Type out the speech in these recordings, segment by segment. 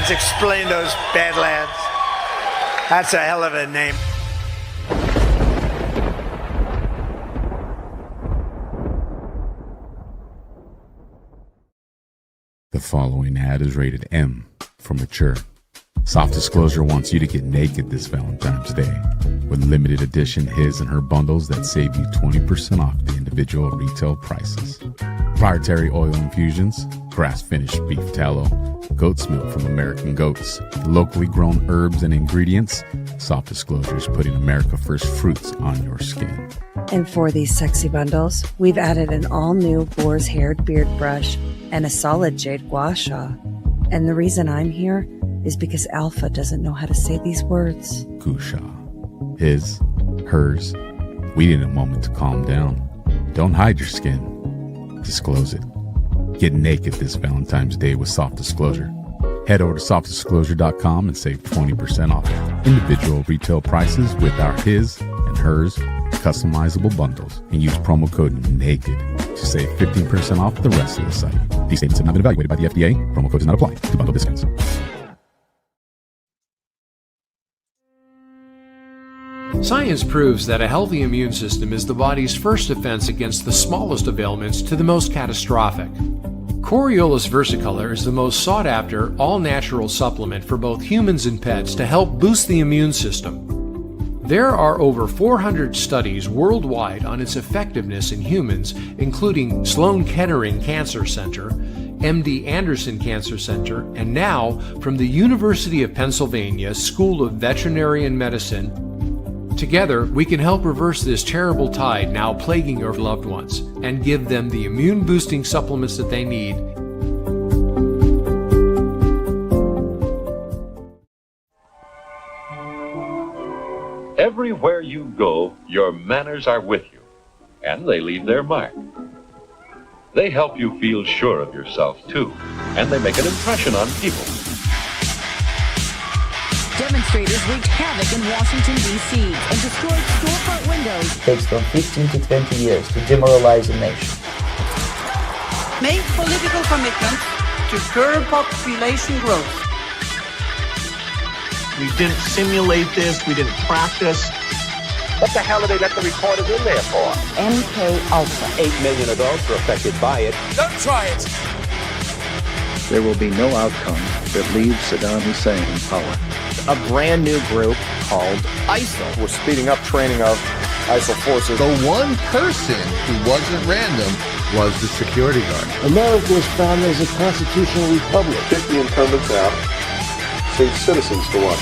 Let's explain those Badlands. That's a hell of a name. The following ad is rated M for mature. Soft Disclosure wants you to get naked this Valentine's Day with limited edition his and her bundles that save you 20% off the individual retail prices. Proprietary oil infusions, grass-finished beef tallow, goat's milk from American goats, locally grown herbs and ingredients. Soft Disclosure is putting America First fruits on your skin. And for these sexy bundles, we've added an all-new boar's haired beard brush and a solid jade gua sha. And the reason I'm here is because Alpha doesn't know how to say these words. Gusha. His, hers. We need a moment to calm down. Don't hide your skin. Disclose it. Get naked this Valentine's Day with Soft Disclosure. Head over to softdisclosure.com and save 20% off individual retail prices with our his and hers customizable bundles, and use promo code NAKED to save 15% off the rest of the site. These statements have not been evaluated by the FDA. Promo code does not apply to bundle discounts. Science proves that a healthy immune system is the body's first defense against the smallest of ailments to the most catastrophic. Coriolus versicolor is the most sought-after, all-natural supplement for both humans and pets to help boost the immune system. There are over 400 studies worldwide on its effectiveness in humans, including Sloan Kettering Cancer Center, MD Anderson Cancer Center, and now from the University of Pennsylvania School of Veterinary Medicine. Together, we can help reverse this terrible tide now plaguing your loved ones and give them the immune-boosting supplements that they need. Everywhere you go, your manners are with you, and they leave their mark. They help you feel sure of yourself, too, and they make an impression on people. Demonstrators wreaked havoc in Washington, D.C. and destroyed storefront windows. It takes from 15 to 20 years to demoralize a nation. Make political commitments to curb population growth. We didn't simulate this. We didn't practice. What the hell do they let the recorders in there for? MK Ultra. 8 million adults are affected by it. Don't try it. There will be no outcome that leaves Saddam Hussein in power. A brand new group called ISIL. We're speeding up training of ISIL forces. The one person who wasn't random was the security guard. America was founded as a constitutional republic. 50 incumbents out. Citizens to watch.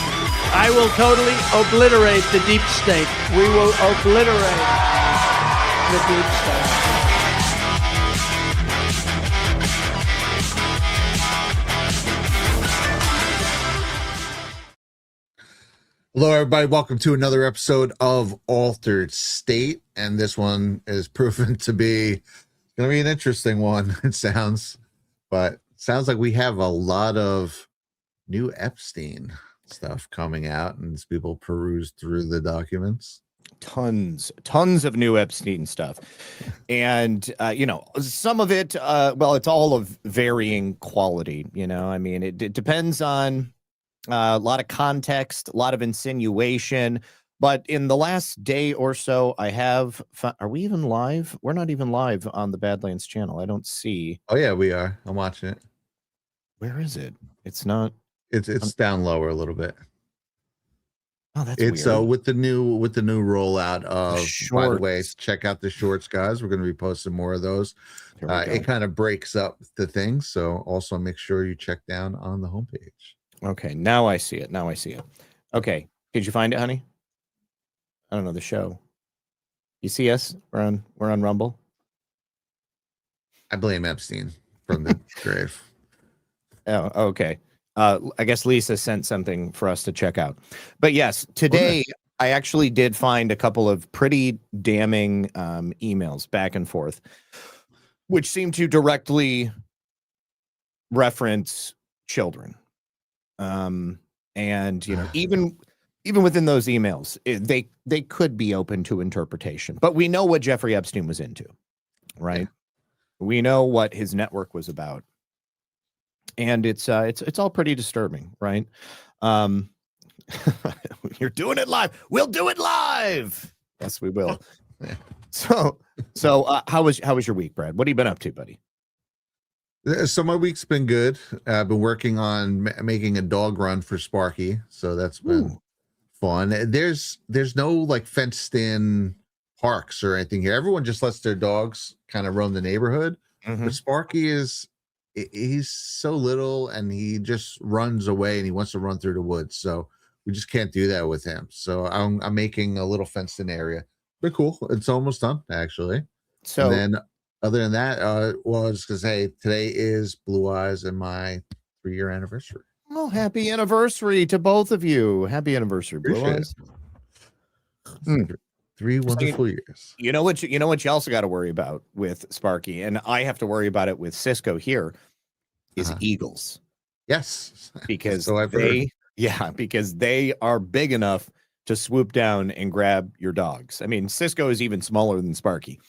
I will totally obliterate the deep state. We will obliterate the deep state. Hello, everybody. Welcome to another episode of Altered State. And this one is proven to be going to be an interesting one, it sounds. But it sounds like we have a lot of new Epstein stuff coming out, and as people peruse through the documents, tons of new Epstein stuff. And some of it well, it's all of varying quality. I mean, it depends on a lot of context, a lot of insinuation. But in the last day or so, I have are we even live? We're not even live on the Badlands channel. I don't see. Oh yeah, we are. I'm watching it. Where is it? It's not. It's down lower a little bit. Oh, that's weird. With the new rollout of shorts. By the way, check out the shorts, guys. We're going to be posting more of those. It kind of breaks up the things, so also make sure you check down on the homepage. Okay, now I see it. Okay, did you find it, honey? I don't know the show. You see us? We're on Rumble. I blame Epstein from the grave. Oh, okay. I guess Lisa sent something for us to check out. But yes, today I actually did find a couple of pretty damning emails back and forth, which seem to directly reference children. And even within those emails, they could be open to interpretation. But we know what Jeffrey Epstein was into, right? Yeah. We know what his network was about. and it's all pretty disturbing, right? You're doing it live. We'll do it live. Yes, we will. So how was your week, Brad? What have you been up to, buddy? So my week's been good. I've been working on making a dog run for Sparky, so that's been fun. There's no like fenced in parks or anything here. Everyone just lets their dogs kind of roam the neighborhood. But Sparky he's so little and he just runs away and he wants to run through the woods. So we just can't do that with him. So I'm making a little fenced in area. But cool. It's almost done, actually. So and then other than that, well, I was gonna say today is Blue Eyes and my 3-year anniversary. Oh, happy anniversary to both of you. Happy anniversary, Blue Eyes. 3 wonderful years. You know what you also got to worry about with Sparky, and I have to worry about it with Cisco here, is eagles. Yes. Because because they are big enough to swoop down and grab your dogs. I mean, Cisco is even smaller than Sparky.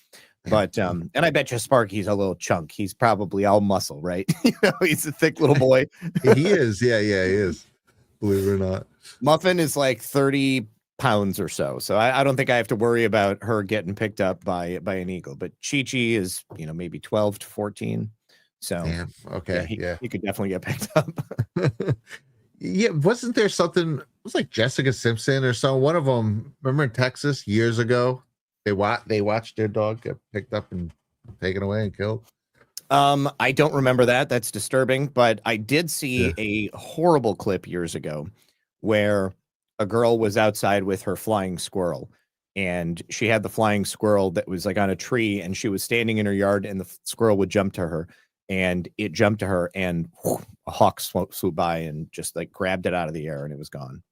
But and I bet you Sparky's a little chunk. He's probably all muscle, right? He's a thick little boy. He is. Yeah, he is. Believe it or not. Muffin is like 30 pounds or so. So I don't think I have to worry about her getting picked up by an eagle. But Chi-Chi is, maybe 12 to 14. So okay. He could definitely get picked up. Yeah, wasn't there something? It was like Jessica Simpson or so. One of them, remember in Texas years ago? They watched their dog get picked up and taken away and killed. I don't remember that. That's disturbing. But I did see a horrible clip years ago where a girl was outside with her flying squirrel, and she had the flying squirrel that was like on a tree, and she was standing in her yard, and the squirrel would jump to her, and it jumped to her, and a hawk swooped by and just like grabbed it out of the air, and it was gone.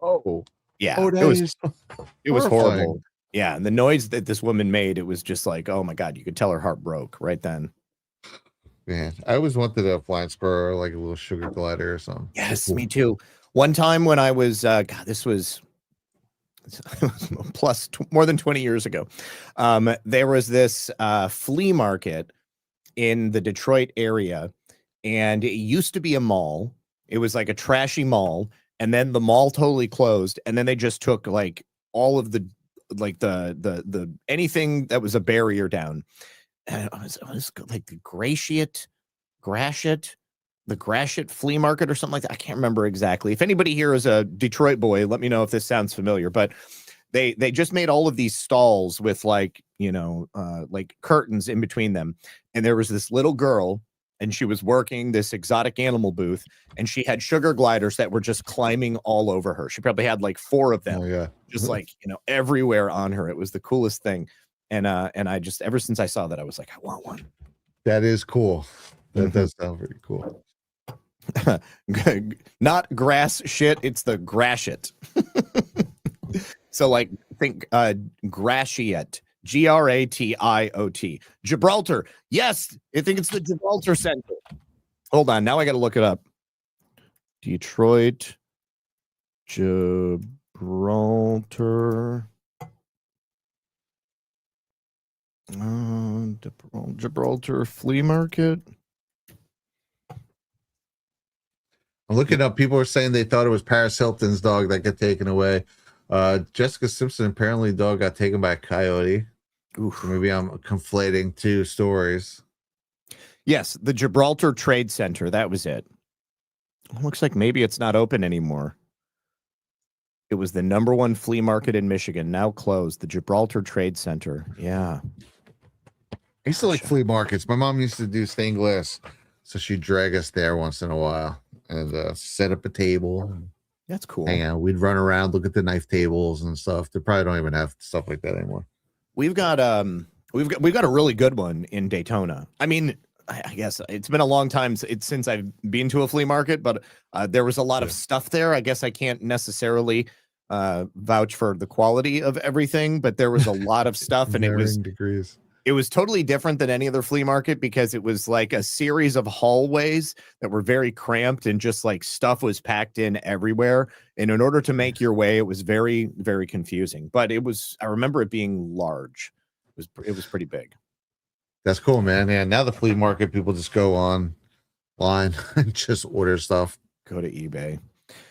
Oh, yeah. It was horrible. Yeah, and the noise that this woman made, it was just like, oh my God, you could tell her heart broke right then. Man, I always wanted a flying squirrel, like a little sugar glider or something. Yes, me too. One time when I was, this was more than 20 years ago. There was this flea market in the Detroit area, and it used to be a mall. It was like a trashy mall, and then the mall totally closed, and then they just took like all of the anything that was a barrier down. And it was like the Gratiot flea market or something like that. I can't remember exactly. If anybody here is a Detroit boy, let me know if this sounds familiar. But they just made all of these stalls with like curtains in between them, and there was this little girl, and she was working this exotic animal booth, and she had sugar gliders that were just climbing all over her. She probably had like 4 of them, just like, everywhere on her. It was the coolest thing. And I just, ever since I saw that, I was like, I want one. That is cool. That does sound pretty cool. Not grass shit. It's the grashit. So like, think gratiot. Gratiot. Gibraltar. Yes, I think it's the Gibraltar Center. Hold on, now I got to look it up. Detroit, Gibraltar. Gibraltar flea market. I'm looking up. People are saying they thought it was Paris Hilton's dog that got taken away. Jessica Simpson, apparently dog got taken by a coyote. Oof. Maybe I'm conflating 2 stories. Yes, the Gibraltar Trade Center. That was it. Looks like maybe it's not open anymore. It was the #1 flea market in Michigan, now closed. The Gibraltar Trade Center. Yeah. I used to like flea markets. My mom used to do stained glass, so she'd drag us there once in a while and set up a table. That's cool. Hang out. We'd run around, look at the knife tables and stuff. They probably don't even have stuff like that anymore. We've got a really good one in Daytona. I mean, I guess it's been a long time since I've been to a flea market, but there was a lot of stuff there. I guess I can't necessarily vouch for the quality of everything, but there was a lot of stuff, and it was totally different than any other flea market because it was like a series of hallways that were very cramped and just like stuff was packed in everywhere. And in order to make your way, it was very, very confusing. But I remember it being large. It was pretty big. That's cool, man. Yeah. Now the flea market, people just go on line and just order stuff. Go to eBay.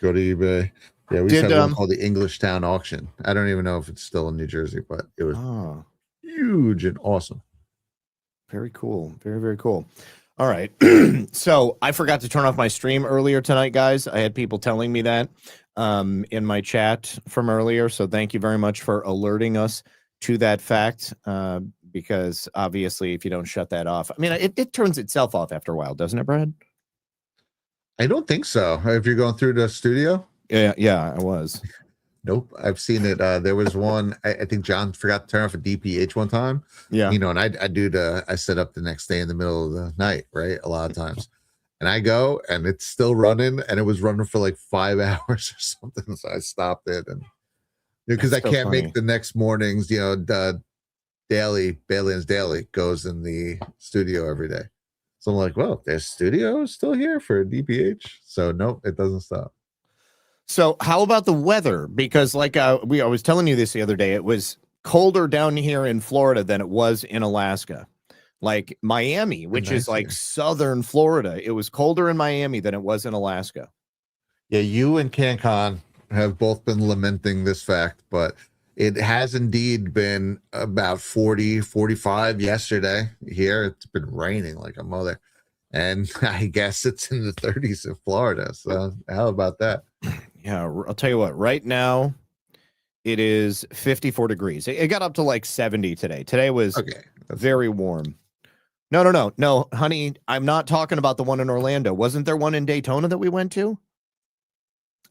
Go to eBay. Yeah, we used to have one called the English Town Auction. I don't even know if it's still in New Jersey, but it was huge and awesome. Very cool. Very, very cool. All right. So I forgot to turn off my stream earlier tonight, guys. I had people telling me that in my chat from earlier. So thank you very much for alerting us to that fact. Because obviously, if you don't shut that off, I mean, it turns itself off after a while, doesn't it, Brad? I don't think so. If you're going through the studio? Yeah, I was. Nope, I've seen it. There was one. I think John forgot to turn off a DPH one time. Yeah, you know, and I set up the next day in the middle of the night, right? A lot of times, and I go and it's still running, and it was running for like 5 hours or something. So I stopped it, and because I can't make the next mornings. You know, the Badlands Daily goes in the studio every day. So I'm like, well, their studio is still here for DPH. So nope, it doesn't stop. So how about the weather? Because like I was telling you this the other day, it was colder down here in Florida than it was in Alaska. Like Miami, which is like southern Florida, it was colder in Miami than it was in Alaska. Yeah, you and CanCon have both been lamenting this fact, but it has indeed been about 40, 45 yesterday here. It's been raining like a mother. And I guess it's in the 30s in Florida. So how about that? Yeah, I'll tell you what, right now it is 54 degrees. It got up to like 70 today. Today was very warm. No, honey, I'm not talking about the one in Orlando. Wasn't there one in Daytona that we went to?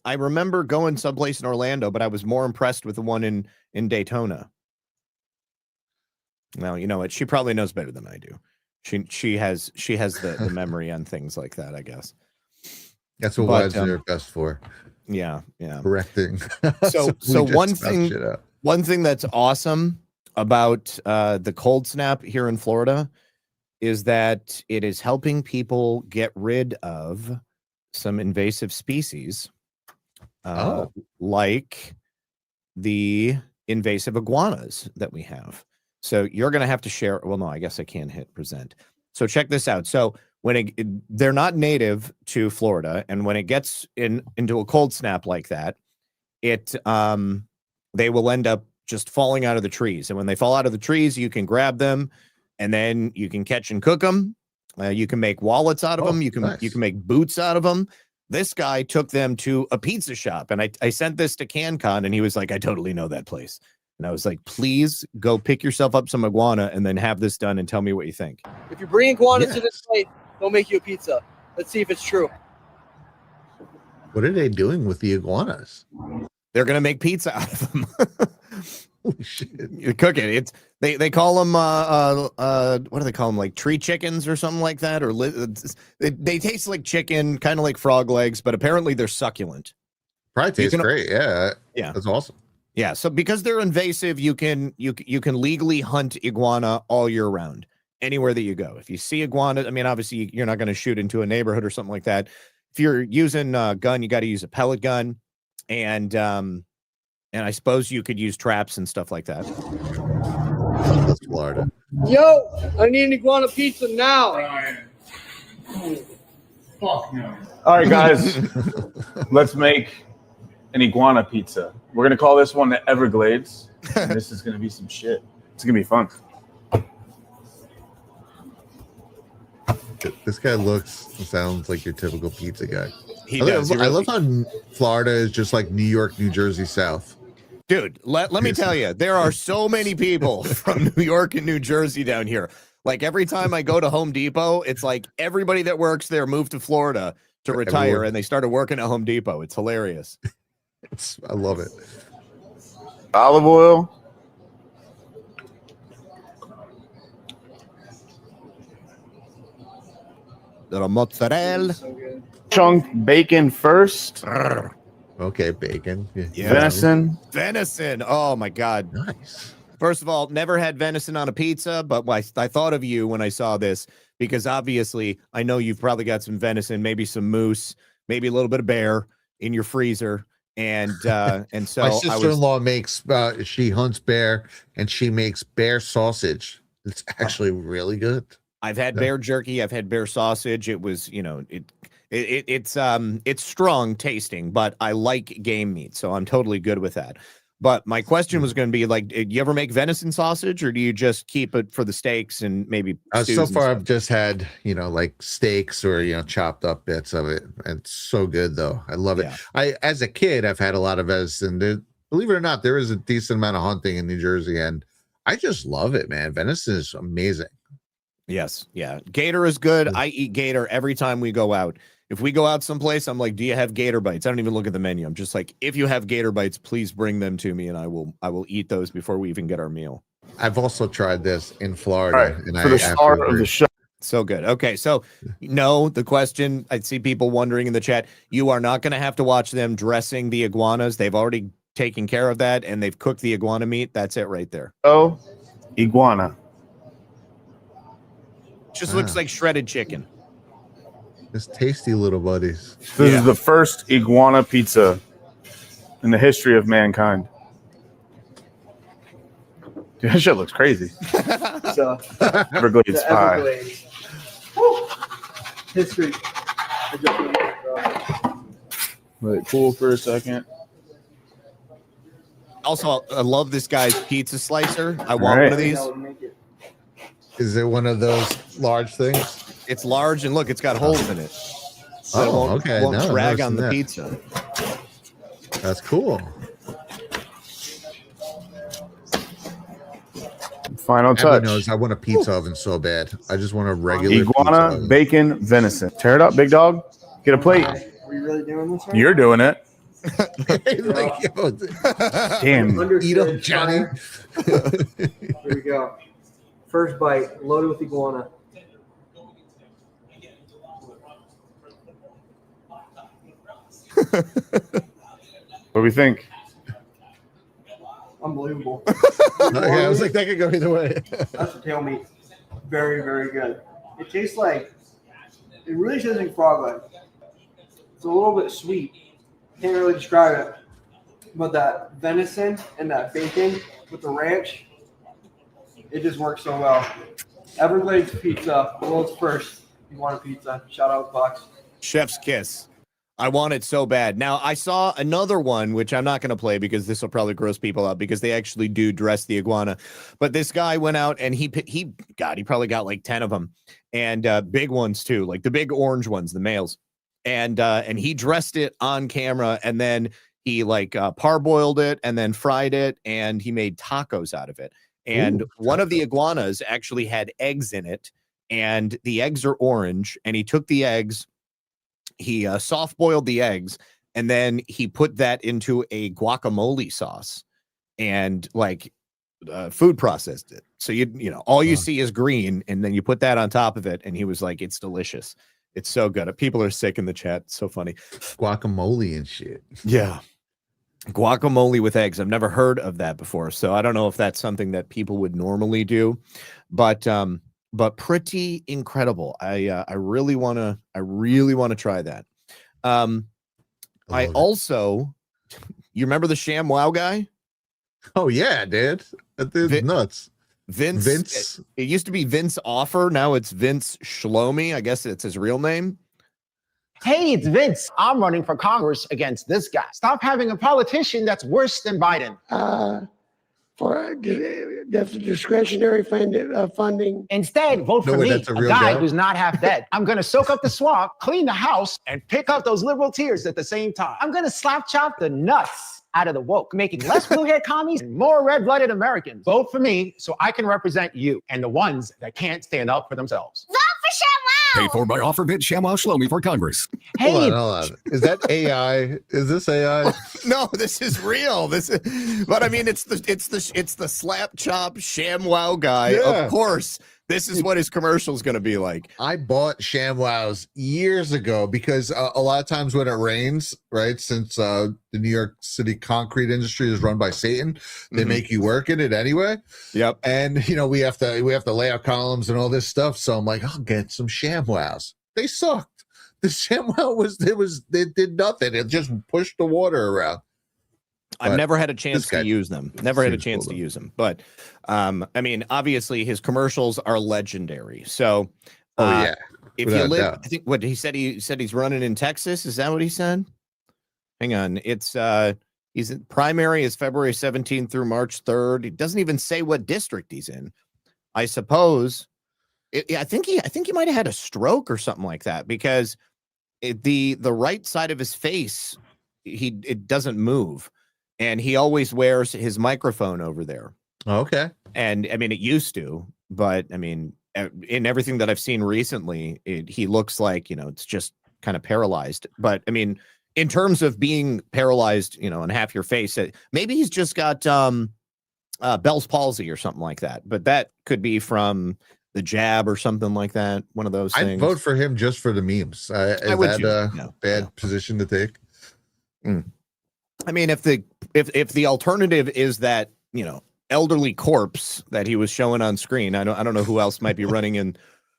I remember going someplace in Orlando, but I was more impressed with the one in Daytona. Well, you know what? She probably knows better than I do. She has the memory on things like that, I guess. That's what wives are best for. Yeah. Correcting. So one thing that's awesome about the cold snap here in Florida is that it is helping people get rid of some invasive species, like the invasive iguanas that we have. So you're going to have to share. Well, no, I guess I can't hit present. So check this out. So when they're not native to Florida, and when it gets into a cold snap like that, they will end up just falling out of the trees. And when they fall out of the trees, you can grab them, and then you can catch and cook them. You can make wallets out of them. You can make boots out of them. This guy took them to a pizza shop, and I sent this to CanCon, and he was like, "I totally know that place." And I was like, please go pick yourself up some iguana and then have this done and tell me what you think. If you bring iguanas to this place, they'll make you a pizza. Let's see if it's true. What are they doing with the iguanas? They're going to make pizza out of them. Holy shit. You cook it. They call them, what do they call them? Like tree chickens or something like that? Or they taste like chicken, kind of like frog legs, but apparently they're succulent. Probably tastes great. Yeah. That's awesome. Yeah, so because they're invasive, you can legally hunt iguana all year round, anywhere that you go. If you see iguana, I mean, obviously you're not going to shoot into a neighborhood or something like that. If you're using a gun, you got to use a pellet gun, and I suppose you could use traps and stuff like that. That's Florida. Yo, I need an iguana pizza now. Fuck no. All right, guys, let's make an iguana pizza. We're going to call this one the Everglades. And this is going to be some shit. It's going to be fun. This guy looks and sounds like your typical pizza guy. He does. I love how Florida is just like New York, New Jersey, South. Dude, let me tell you, there are so many people from New York and New Jersey down here. Like every time I go to Home Depot, it's like everybody that works there moved to Florida to retire, and they started working at Home Depot. It's hilarious. I love it. Olive oil. Little mozzarella. Chunk bacon first. Okay, bacon. Yeah. Venison. Oh my God. Nice. First of all, never had venison on a pizza, but I thought of you when I saw this, because obviously I know you've probably got some venison, maybe some moose, maybe a little bit of bear in your freezer. And so my sister-in-law makes she hunts bear, and she makes bear sausage. It's actually really good. I've had bear jerky. I've had bear sausage. It was, you know, it's strong tasting, but I like game meat, so I'm totally good with that. But my question was going to be like, do you ever make venison sausage, or do you just keep it for the steaks and maybe? So far, I've just had, you know, like steaks or, you know, chopped up bits of it. And it's so good, though. I love it. As a kid, I've had a lot of venison. Believe it or not, there is a decent amount of hunting in New Jersey, and I just love it, man. Venison is amazing. Yes. Yeah. Gator is good. I eat gator every time we go out. If we go out someplace, I'm like, do you have gator bites? I don't even look at the menu. I'm just like, if you have gator bites, please bring them to me, and I will eat those before we even get our meal. I've also tried this in Florida. All right, for the start of the show. So good. Okay, so no, the question, I see people wondering in the chat, you are not going to have to watch them dressing the iguanas. They've already taken care of that, and they've cooked the iguana meat. That's it right there. Oh, iguana. Just looks like shredded chicken. It's tasty little buddies. This is the first iguana pizza in the history of mankind. Dude, that shit looks crazy. So, Everglades pie. Everglades. Woo! History. Let it cool for a second. Also, I love this guy's pizza slicer. I want one of these. Is it one of those large things? It's large, and look, it's got holes in it. So it won't drag on the pizza. That's cool. Final touch. Knows I want a pizza oven so bad. I just want a regular iguana, pizza bacon, venison. Tear it up, big dog. Get a plate. Are you really doing this? You're doing it. Like, yo, damn. Eat up, Johnny. Here we go. First bite, loaded with iguana. What do we think? Unbelievable. I was like, that could go either way. That's the tail meat. Very, very good. It tastes like, it really tastes like frog leg. It's a little bit sweet. Can't really describe it. But that venison and that bacon with the ranch, it just works so well. Everglades Pizza, world's first iguana pizza. Shout out, Fox. Chef's kiss. I want it so bad. Now, I saw another one, which I'm not going to play because this will probably gross people out because they actually do dress the iguana. But this guy went out and he probably got like 10 of them, and big ones too, like the big orange ones, the males. And he dressed it on camera, and then he like parboiled it and then fried it, and he made tacos out of it. And one of the iguanas actually had eggs in it, and the eggs are orange, and he took the eggs, he soft boiled the eggs, and then he put that into a guacamole sauce and like food processed it. So you know, all you see is green, and then you put that on top of it, and he was like, it's delicious. It's so good. People are sick in the chat. It's so funny. Guacamole and shit. Yeah. Guacamole with eggs. I've never heard of that before. So I don't know if that's something that people would normally do, but pretty incredible. I really want to try that. I also, you remember the ShamWow guy? Oh yeah, dude. That dude's nuts. Vince. It used to be Vince Offer. Now it's Vince Shlomi. I guess it's his real name. Hey, it's Vince. I'm running for Congress against this guy. Stop having a politician that's worse than Biden. That's discretionary funding. Instead, vote for me, a guy who's not half dead. I'm going to soak up the swamp, clean the house, and pick up those liberal tears at the same time. I'm going to slap chop the nuts out of the woke, making less blue-haired commies and more red-blooded Americans. Vote for me so I can represent you and the ones that can't stand up for themselves. Vote for ShamWow! Paid for by OfferBid ShamWow Shlomi for Congress. Hey, hold on. Is that AI? Is this AI? No, this is real. But I mean, it's the slap chop ShamWow guy. Yeah. Of course, this is what his commercial is going to be like. I bought ShamWows years ago because a lot of times when it rains, right? Since the New York City concrete industry is run by Satan, they make you work in it anyway. Yep. And you know we have to lay out columns and all this stuff. So I'm like, I'll get some ShamWows. They sucked. The ShamWow they did nothing. It just pushed the water around. I've never had a chance to use them. Never had a chance to use them. But I mean, obviously his commercials are legendary. So if you live, I think what he said he's running in Texas. Is that what he said? Hang on. It's he's in, primary is February 17th through March 3rd. He doesn't even say what district he's in. I suppose I think he might have had a stroke or something like that, because the right side of his face, it doesn't move, and he always wears his microphone over there. Okay. And I mean, it used to, but I mean, in everything that I've seen recently, he looks like, it's just kind of paralyzed. But I mean, in terms of being paralyzed, in half your face, maybe he's just got Bell's palsy or something like that. But that could be from the jab or something like that. One of those things. I'd vote for him just for the memes. Is that a bad position to take? I mean, if the alternative is that, elderly corpse that he was showing on screen, I don't know who else might be running in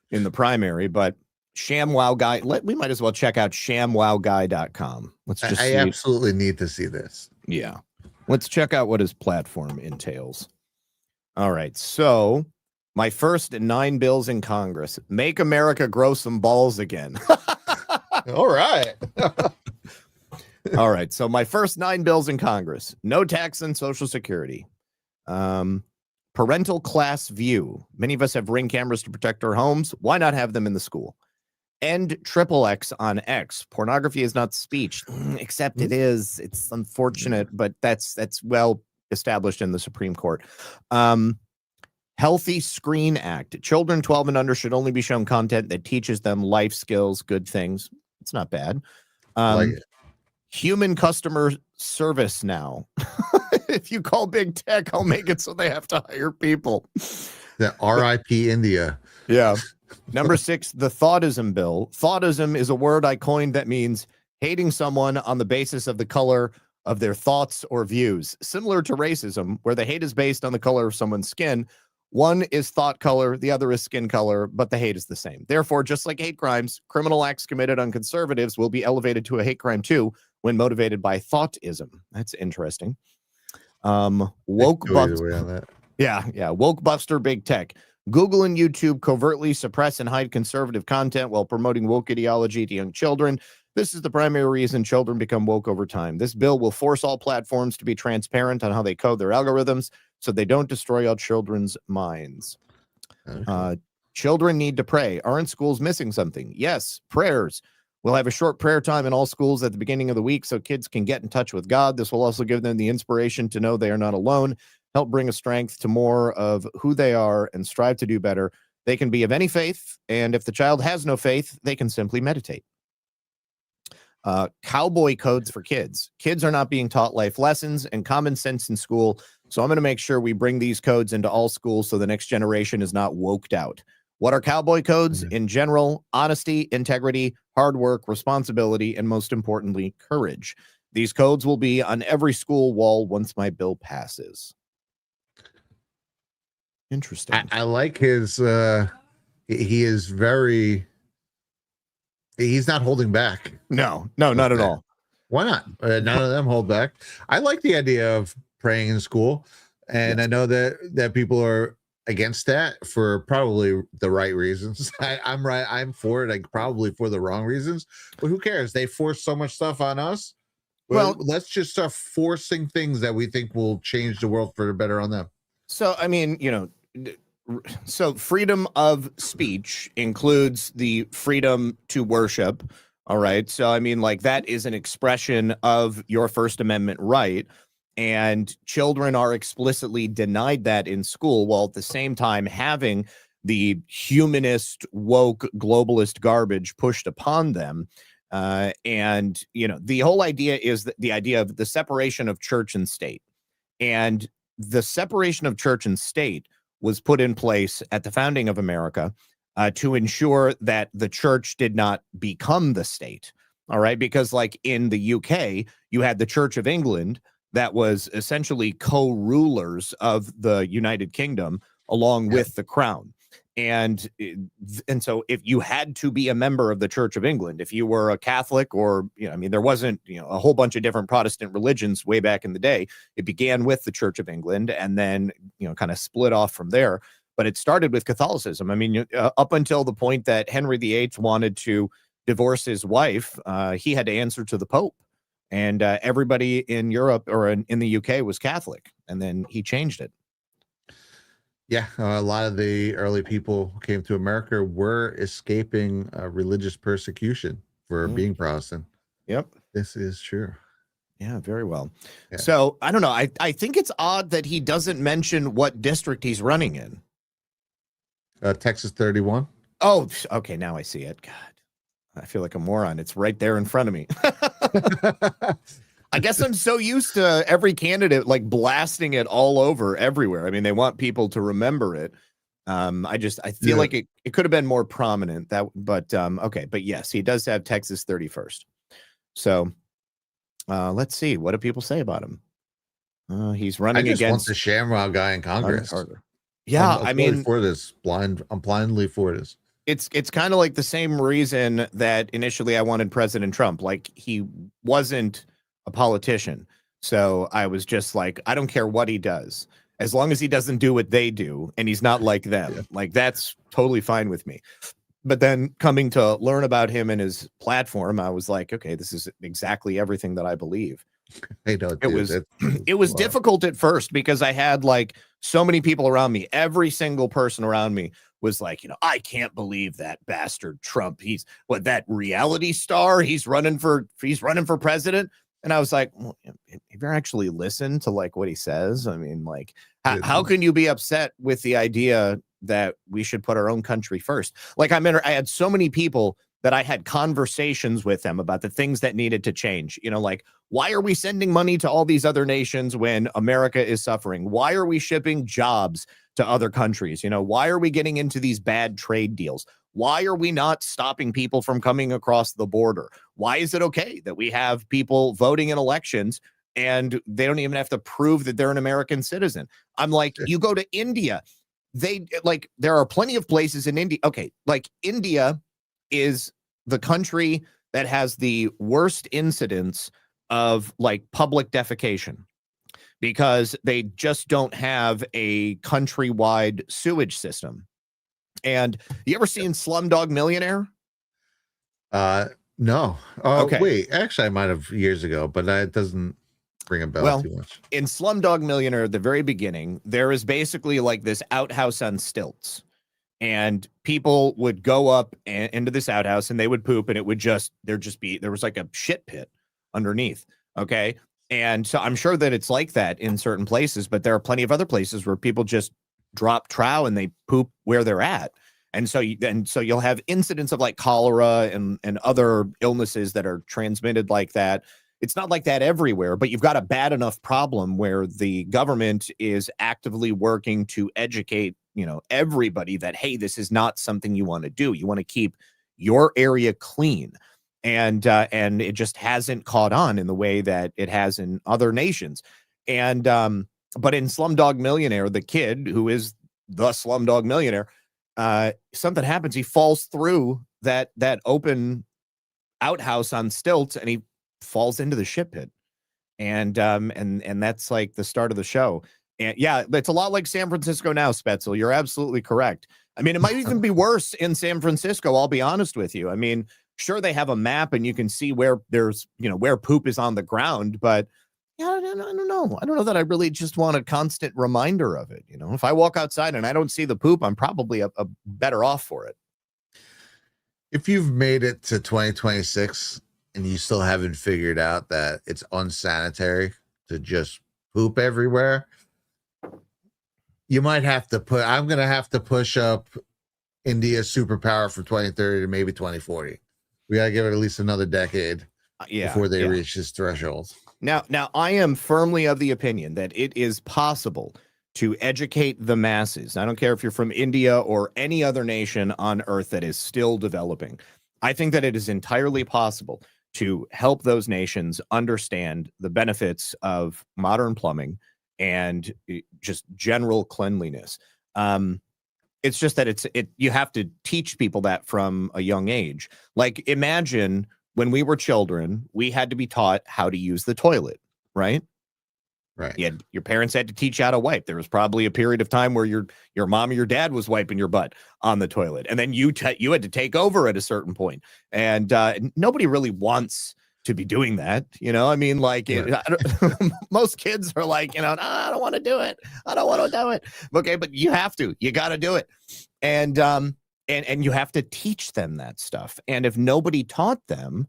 the primary, but ShamWow Guy, we might as well check out shamwowguy.com. Let's just I absolutely need to see this. Yeah. Let's check out what his platform entails. All right. So my first 9 bills in Congress: make America grow some balls again. All right. All right. So my first 9 bills in Congress: no tax on Social Security. Parental class view. Many of us have Ring cameras to protect our homes. Why not have them in the school? End XXX on X. Pornography is not speech, except it is. It's unfortunate, but that's well established in the Supreme Court. Healthy Screen Act. Children 12 and under should only be shown content that teaches them life skills, good things. It's not bad. Human customer service now. If you call big tech, I'll make it so they have to hire people. The RIP India. Yeah. Number 6, the thoughtism bill. Thoughtism is a word I coined that means hating someone on the basis of the color of their thoughts or views. Similar to racism, where the hate is based on the color of someone's skin. One is thought color, the other is skin color, but the hate is the same. Therefore, just like hate crimes, criminal acts committed on conservatives will be elevated to a hate crime too when motivated by thoughtism. That's interesting. Woke buster. Yeah. Woke buster big tech. Google and YouTube covertly suppress and hide conservative content while promoting woke ideology to young children. This is the primary reason children become woke over time. This bill will force all platforms to be transparent on how they code their algorithms so they don't destroy all children's minds. Children need to pray. Aren't schools missing something? Yes, prayers. We'll have a short prayer time in all schools at the beginning of the week so kids can get in touch with God. This will also give them the inspiration to know they are not alone, help bring a strength to more of who they are, and strive to do better. They can be of any faith, and if the child has no faith, they can simply meditate. Cowboy codes for kids. Kids are not being taught life lessons and common sense in school, so I'm going to make sure we bring these codes into all schools so the next generation is not woked out. What are cowboy codes? In general, honesty, integrity, hard work, responsibility, and most importantly, courage. These codes will be on every school wall once my bill passes. Interesting. I like his, he is very, he's not holding back. No, not at all. Why not? None of them hold back. I like the idea of praying in school. And I know that people are against that for probably the right reasons. I'm right. I'm for it. Like probably for the wrong reasons, but who cares? They force so much stuff on us. Well, let's just start forcing things that we think will change the world for the better on them. So, I mean, so freedom of speech includes the freedom to worship. All right. So, I mean, like that is an expression of your First Amendment right. And children are explicitly denied that in school, while at the same time having the humanist, woke, globalist garbage pushed upon them. And, the whole idea is the idea of the separation of church and state. And the separation of church and state was put in place at the founding of America to ensure that the church did not become the state. All right. Because like in the UK, you had the Church of England that was essentially co-rulers of the United Kingdom along with the crown. And so if you had to be a member of the Church of England, if you were a Catholic or, I mean, there wasn't, a whole bunch of different Protestant religions way back in the day. It began with the Church of England and then, kind of split off from there. But it started with Catholicism. I mean, up until the point that Henry VIII wanted to divorce his wife, he had to answer to the Pope. And everybody in Europe or in the UK was Catholic. And then he changed it. Yeah, a lot of the early people who came to America were escaping religious persecution for being Protestant. Yep. This is true. Yeah, very well. Yeah. So, I don't know. I think it's odd that he doesn't mention what district he's running in. Texas 31. Oh, okay. Now I see it. God, I feel like a moron. It's right there in front of me. I guess I'm so used to every candidate like blasting it all over everywhere. I mean, they want people to remember it. I feel like it could have been more prominent but okay. But yes, he does have Texas 31st. So let's see. What do people say about him? He's running against. Want the Shamrock guy in Congress. Yeah. I mean, for this I'm blindly for this. It's kind of like the same reason that initially I wanted President Trump. Like he wasn't a politician. So I was just like, I don't care what he does, as long as he doesn't do what they do and he's not like them. Yeah. Like that's totally fine with me. But then coming to learn about him and his platform, I was like, okay, this is exactly everything that I believe. It was difficult at first because I had like so many people around me. Every single person around me was like, I can't believe that bastard Trump. He's that reality star. He's running for president. And I was like, well, have you ever actually listened to like what he says? I mean, like, how can you be upset with the idea that we should put our own country first? Like, I had so many people that I had conversations with them about the things that needed to change. Like, why are we sending money to all these other nations when America is suffering? Why are we shipping jobs to other countries? Why are we getting into these bad trade deals? Why are we not stopping people from coming across the border? Why is it okay that we have people voting in elections and they don't even have to prove that they're an American citizen? I'm like, you go to India, there are plenty of places in India. Okay, like India is the country that has the worst incidence of like public defecation because they just don't have a countrywide sewage system. And you ever seen Slumdog Millionaire? No. Okay. Wait, actually I might have years ago, but that doesn't ring a bell too much. In Slumdog Millionaire, at the very beginning, there is basically like this outhouse on stilts. And people would go up into this outhouse and they would poop and it would there was like a shit pit underneath. Okay. And so I'm sure that it's like that in certain places, but there are plenty of other places where people just drop trow and they poop where they're at. And so you'll have incidents of like cholera and other illnesses that are transmitted like that. It's not like that everywhere, but you've got a bad enough problem where the government is actively working to educate, everybody that, hey, this is not something you want to do. You want to keep your area clean. And it just hasn't caught on in the way that it has in other nations. And, but in Slumdog Millionaire, the kid who is the Slumdog Millionaire, something happens. He falls through that open outhouse on stilts and he falls into the shit pit. And that's like the start of the show. And yeah, it's a lot like San Francisco now, Spetzel. You're absolutely correct. I mean, it might even be worse in San Francisco. I'll be honest with you. I mean, sure, they have a map and you can see where there's, where poop is on the ground, but yeah, I don't know. I don't know that I really just want a constant reminder of it. If I walk outside and I don't see the poop, I'm probably a better off for it. If you've made it to 2026 and you still haven't figured out that it's unsanitary to just poop everywhere, you might have to I'm going to have to push up India's superpower from 2030 to maybe 2040. We got to give it at least another decade before they reach this threshold. Now, I am firmly of the opinion that it is possible to educate the masses. I don't care if you're from India or any other nation on earth that is still developing. I think that it is entirely possible to help those nations understand the benefits of modern plumbing and just general cleanliness. It's just that you have to teach people that from a young age. Like, imagine when we were children, we had to be taught how to use the toilet, right? Right. Your parents had to teach you how to wipe. There was probably a period of time where your mom or your dad was wiping your butt on the toilet, and then you had to take over at a certain point. And nobody really wants to be doing that, I mean, like, most kids are like, "No, I don't want to do it. I don't want to do it." Okay, but you have to. You got to do it, and you have to teach them that stuff. And if nobody taught them,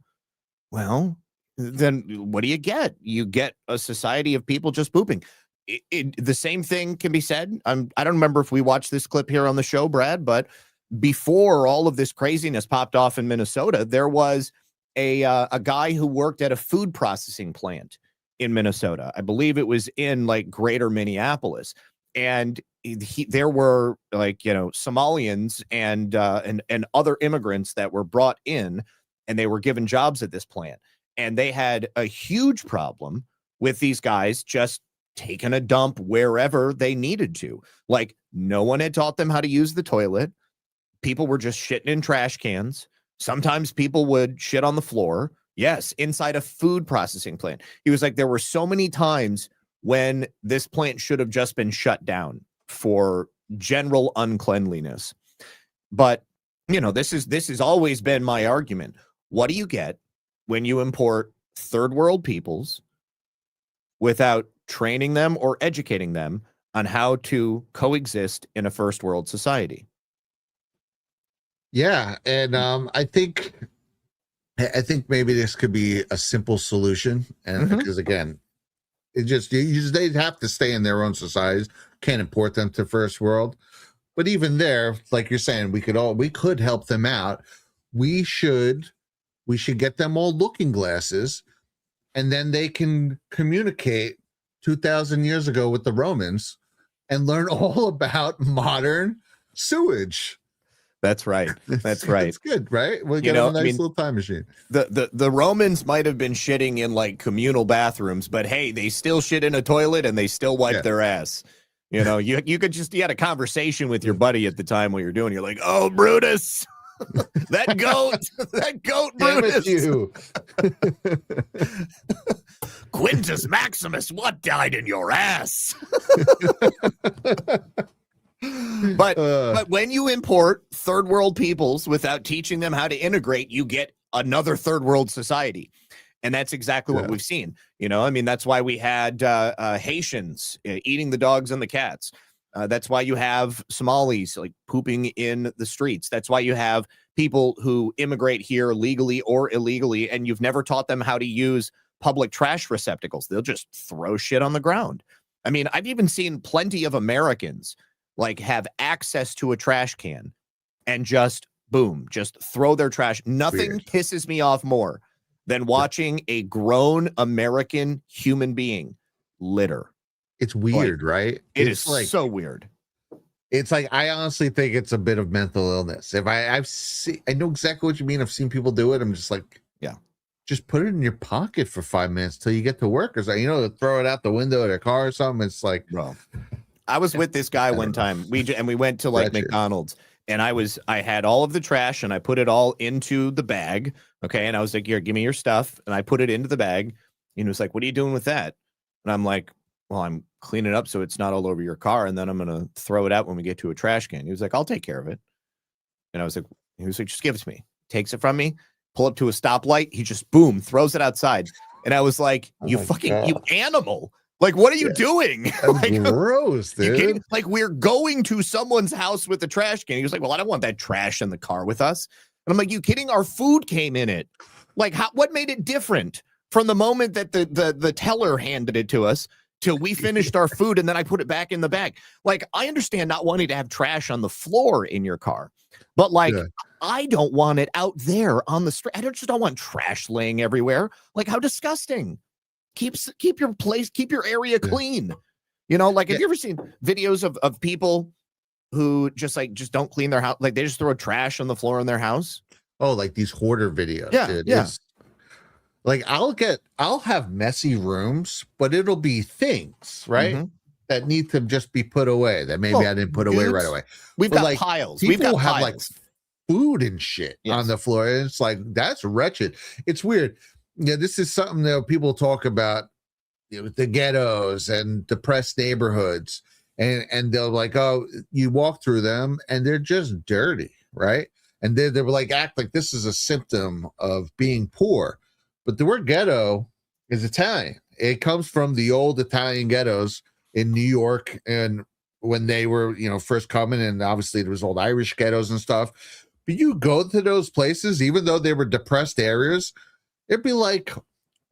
well, then what do you get? You get a society of people just pooping. The same thing can be said. I don't remember if we watched this clip here on the show, Brad, but before all of this craziness popped off in Minnesota, there was a guy who worked at a food processing plant in Minnesota. I believe it was in like greater Minneapolis. And there were Somalians and other immigrants that were brought in, and they were given jobs at this plant. And they had a huge problem with these guys just taking a dump wherever they needed to. Like, no one had taught them how to use the toilet. People were just shitting in trash cans. Sometimes people would shit on the floor. Yes, inside a food processing plant. He was like, there were so many times when this plant should have just been shut down for general uncleanliness. But, this has always been my argument. What do you get when you import third world peoples without training them or educating them on how to coexist in a first world society? Yeah, and I think maybe this could be a simple solution, and because again, they'd have to stay in their own societies, can't import them to first world. But even there, like you're saying, we could help them out. We should get them all looking glasses, and then they can communicate 2,000 years ago with the Romans and learn all about modern sewage. That's right. That's right. It's good, right? We'll get a nice little time machine. The Romans might have been shitting in like communal bathrooms, but hey, they still shit in a toilet and they still wipe their ass. You had a conversation with your buddy at the time while you're doing. You're like, "Oh, Brutus, that goat, Brutus, you." Quintus Maximus, what died in your ass?" But when you import third world peoples without teaching them how to integrate, you get another third world society. And that's exactly what we've seen. That's why we had Haitians eating the dogs and the cats. That's why you have Somalis like pooping in the streets. That's why you have people who immigrate here legally or illegally, and you've never taught them how to use public trash receptacles. They'll just throw shit on the ground. I mean, I've even seen plenty of Americans like have access to a trash can and just throw their trash. Nothing pisses me off more than watching a grown American human being litter. It's weird, right? It is like so weird. It's like, I honestly think it's a bit of mental illness. If I know exactly what you mean. I've seen people do it. I'm just like, just put it in your pocket for 5 minutes till you get to work, or something, throw it out the window of their car or something. It's like, bro. I was with this guy one time. We went to like McDonald's, and I had all of the trash and I put it all into the bag. Okay. And I was like, "Here, give me your stuff." And I put it into the bag. And he was like, "What are you doing with that?" And I'm like, "Well, I'm cleaning it up so it's not all over your car. And then I'm going to throw it out when we get to a trash can." He was like, "I'll take care of it." And he was like, "Just give it to me." Takes it from me, pull up to a stoplight. He just boom, throws it outside. And I was like, you animal. Like, what are you doing? Like, gross, dude. Like, we're going to someone's house with the trash can. He was like, "Well, I don't want that trash in the car with us." And I'm like, "You kidding? Our food came in it. Like, what made it different from the moment that the teller handed it to us till we finished our food and then I put it back in the bag?" Like, I understand not wanting to have trash on the floor in your car, but like, I don't want it out there on the street. I don't want trash laying everywhere. Like, how disgusting. Keep your area clean. Like, have you ever seen videos of people who just don't clean their house? Like, they just throw trash on the floor in their house. Oh, like these hoarder videos. Dude. Like, I'll have messy rooms, but it'll be things, right? that need to just be put away that maybe I didn't put away right away. We've But, got like, piles. People We've got have piles. like food and shit on the floor. And it's like, that's wretched. It's weird. Yeah, this is something that people talk about, the ghettos and depressed neighborhoods. And they're like, oh, you walk through them and they're just dirty, right? And they were like, act like this is a symptom of being poor. But the word ghetto is Italian. It comes from the old Italian ghettos in New York. And when they were, first coming, and obviously there was old Irish ghettos and stuff. But you go to those places, even though they were depressed areas, it'd be like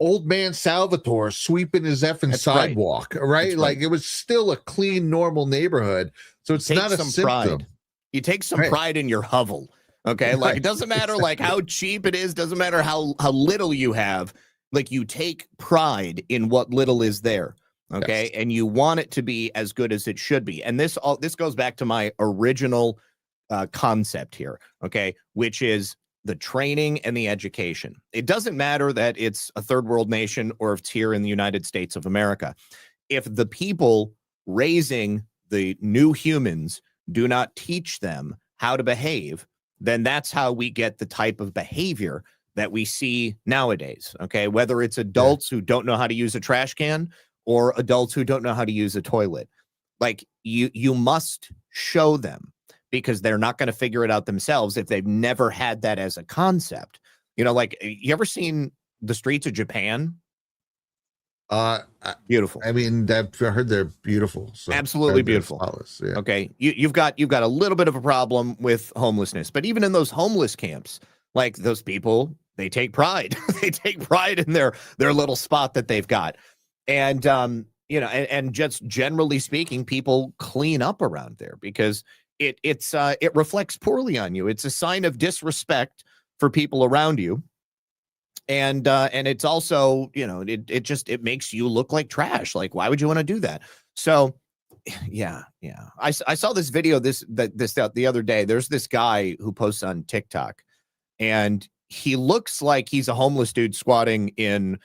old man Salvatore sweeping his effing sidewalk, right? Like it was still a clean, normal neighborhood. So it's not a symptom. Pride. You take some pride in your hovel. Okay. Like it doesn't matter like how cheap it is, doesn't matter how little you have. Like you take pride in what little is there. Okay. Yes. And you want it to be as good as it should be. And this goes back to my original concept here. Okay. Which is the training and the education. It doesn't matter that it's a third world nation or if it's here in the United States of America. If the people raising the new humans do not teach them how to behave, then that's how we get the type of behavior that we see nowadays. Okay. Whether it's adults who don't know how to use a trash can or adults who don't know how to use a toilet. Like you must show them, because they're not going to figure it out themselves if they've never had that as a concept. Like, you ever seen the streets of Japan? Beautiful. I mean, I heard they're beautiful. So absolutely beautiful. Flawless, yeah. Okay. You've got a little bit of a problem with homelessness, but even in those homeless camps, like those people, they take pride. They take pride in their little spot that they've got. And, and just generally speaking, people clean up around there because it reflects poorly on you. It's a sign of disrespect for people around you. And it's also, it makes you look like trash. Like, why would you want to do that? So yeah. I saw this video the other day. There's this guy who posts on TikTok, and he looks like he's a homeless dude squatting in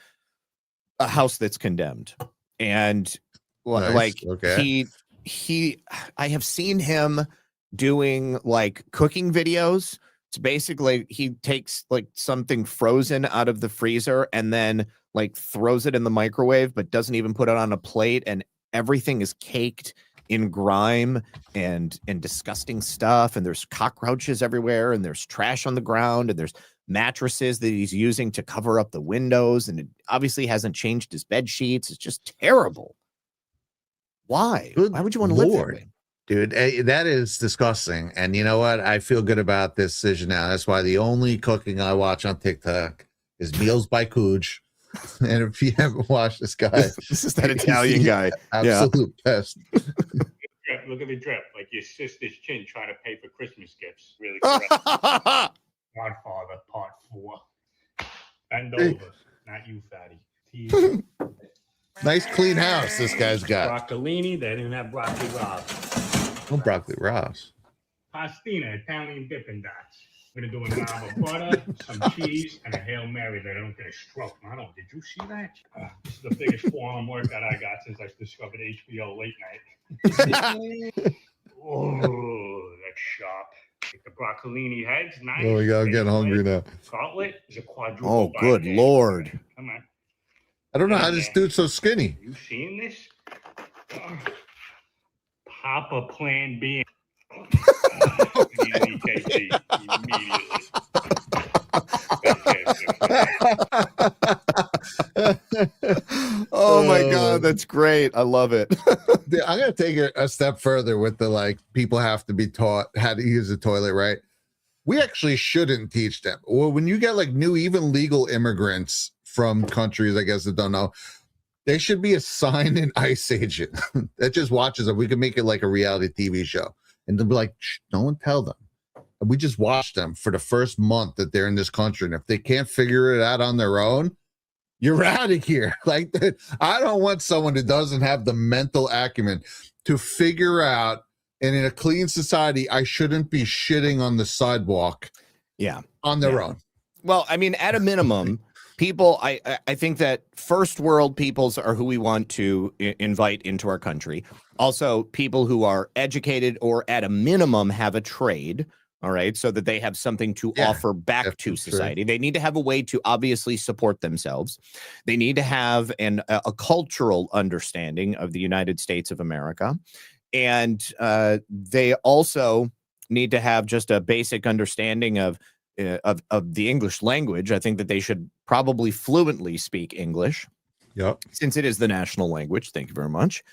a house that's condemned. And like I have seen him doing like cooking videos. It's basically he takes like something frozen out of the freezer and then like throws it in the microwave, but doesn't even put it on a plate, and everything is caked in grime and disgusting stuff, and there's cockroaches everywhere, and there's trash on the ground, and there's mattresses that he's using to cover up the windows, and it obviously hasn't changed his bed sheets. It's just terrible. Why would you want to live that way? Dude, that is disgusting. And you know what? I feel good about this decision now. That's why the only cooking I watch on TikTok is Meals by Cooge. And if you haven't watched this guy, this is that Italian guy. Absolute best. Look at the drip. Like your sister's chin trying to pay for Christmas gifts. Really correct. Godfather, part 4. Bend over. Not you, fatty. Nice clean house this guy's got. Broccolini. They didn't have broccoli rabe. No broccoli rabe. Pastina, Italian Dippin' Dots. We're going to do a knob of butter, some cheese, and a Hail Mary that I don't get a stroke. Did you see that? This is the biggest forearm workout I got since I discovered HBO late night. Oh, that's sharp. The broccolini heads, nice. Oh, I'm getting hungry now. Gauntlet is a quadruple. Oh, good Lord. Come on. I don't know how this dude's so skinny. You seeing this? Papa Plan B. immediately. Oh my God, that's great. I love it. I'm gonna take it a step further with the like people have to be taught how to use a toilet, right? We actually shouldn't teach them. Well, when you get like new, even legal immigrants from countries, I guess, that don't know, they should be assigned an ICE agent that just watches them. We could make it like a reality TV show, and they'll be like, shh, no one tell them. And we just watch them for the first month that they're in this country, and if they can't figure it out on their own, you're out of here. Like, I don't want someone who doesn't have the mental acumen to figure out. And in a clean society, I shouldn't be shitting on the sidewalk. Yeah, on their own. Well, I mean, at a minimum, people, I think that first world peoples are who we want to invite into our country. Also, people who are educated or at a minimum have a trade. All right, so that they have something to offer back to society. They need to have a way to obviously support themselves. They need to have a cultural understanding of the United States of America. And they also need to have just a basic understanding of the English language. I think that they should probably fluently speak English. Yep. Since it is the national language. Thank you very much.